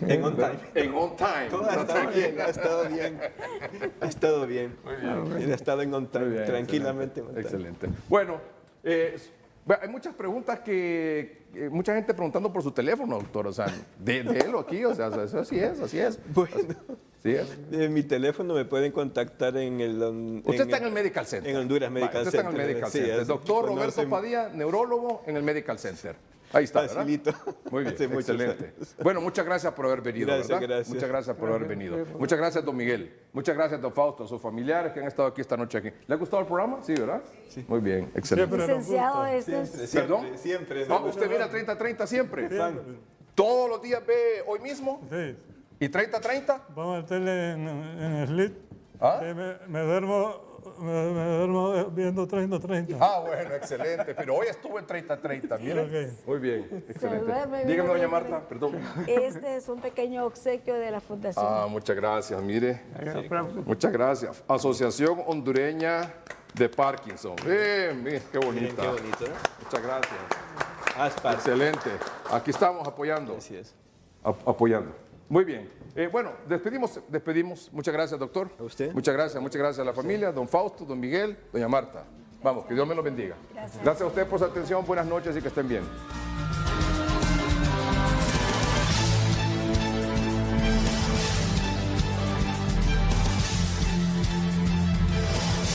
En on time. En on time. Todo ha estado bien, ha estado bien. Ha estado bien. Ha estado en on time, Muy bien, tranquilamente. Excelente. Bueno, hay muchas preguntas mucha gente preguntando por su teléfono, doctor. O sea, délo aquí, o sea, eso así es. Bueno, Sí es. mi teléfono me pueden contactar en el... Usted está en el Medical Center. En Honduras Medical Usted está Center. en el Medical Sí, Center. así. Doctor Bueno, Roberto hace- Padilla, neurólogo en el Medical Center. Ahí está, ¿verdad? Facilito. Muy bien, Hace muchos excelente. años. Bueno, muchas gracias por haber venido, Gracias, ¿verdad? gracias. Muchas gracias por haber venido. Muchas gracias, don Miguel. Muchas gracias, don Fausto, a sus familiares que han estado aquí esta noche aquí. ¿Le ha gustado el programa? Sí, ¿verdad? Sí. Muy bien, excelente. Siempre nos Licenciado, gusta. este es... ¿Perdón? Siempre. Ah, ¿usted mira 30-30 siempre? Siempre. ¿Todos los días ve hoy mismo? Sí. ¿Y 30-30? Vamos a meterle en el sleep. ¿Ah? Me duermo viendo 30-30. Ah, bueno, excelente. Pero hoy estuvo en 30-30, mire. Ok. Muy bien, excelente. duerme, Dígame, mira, doña mira, Marta, perdón. Este es un pequeño obsequio de la fundación. Muchas gracias, mire. Muchas gracias. Asociación Hondureña de Parkinson. Bien, qué bonita. Miren qué bonito, ¿no? Muchas gracias. Aspar. Excelente. Aquí estamos apoyando. Así es. Apoyando. Muy bien. Bueno, despedimos. Muchas gracias, doctor. A usted. Muchas gracias a la familia, don Fausto, don Miguel, doña Marta. Vamos, que Dios me los bendiga. Gracias a ustedes por su atención, buenas noches y que estén bien.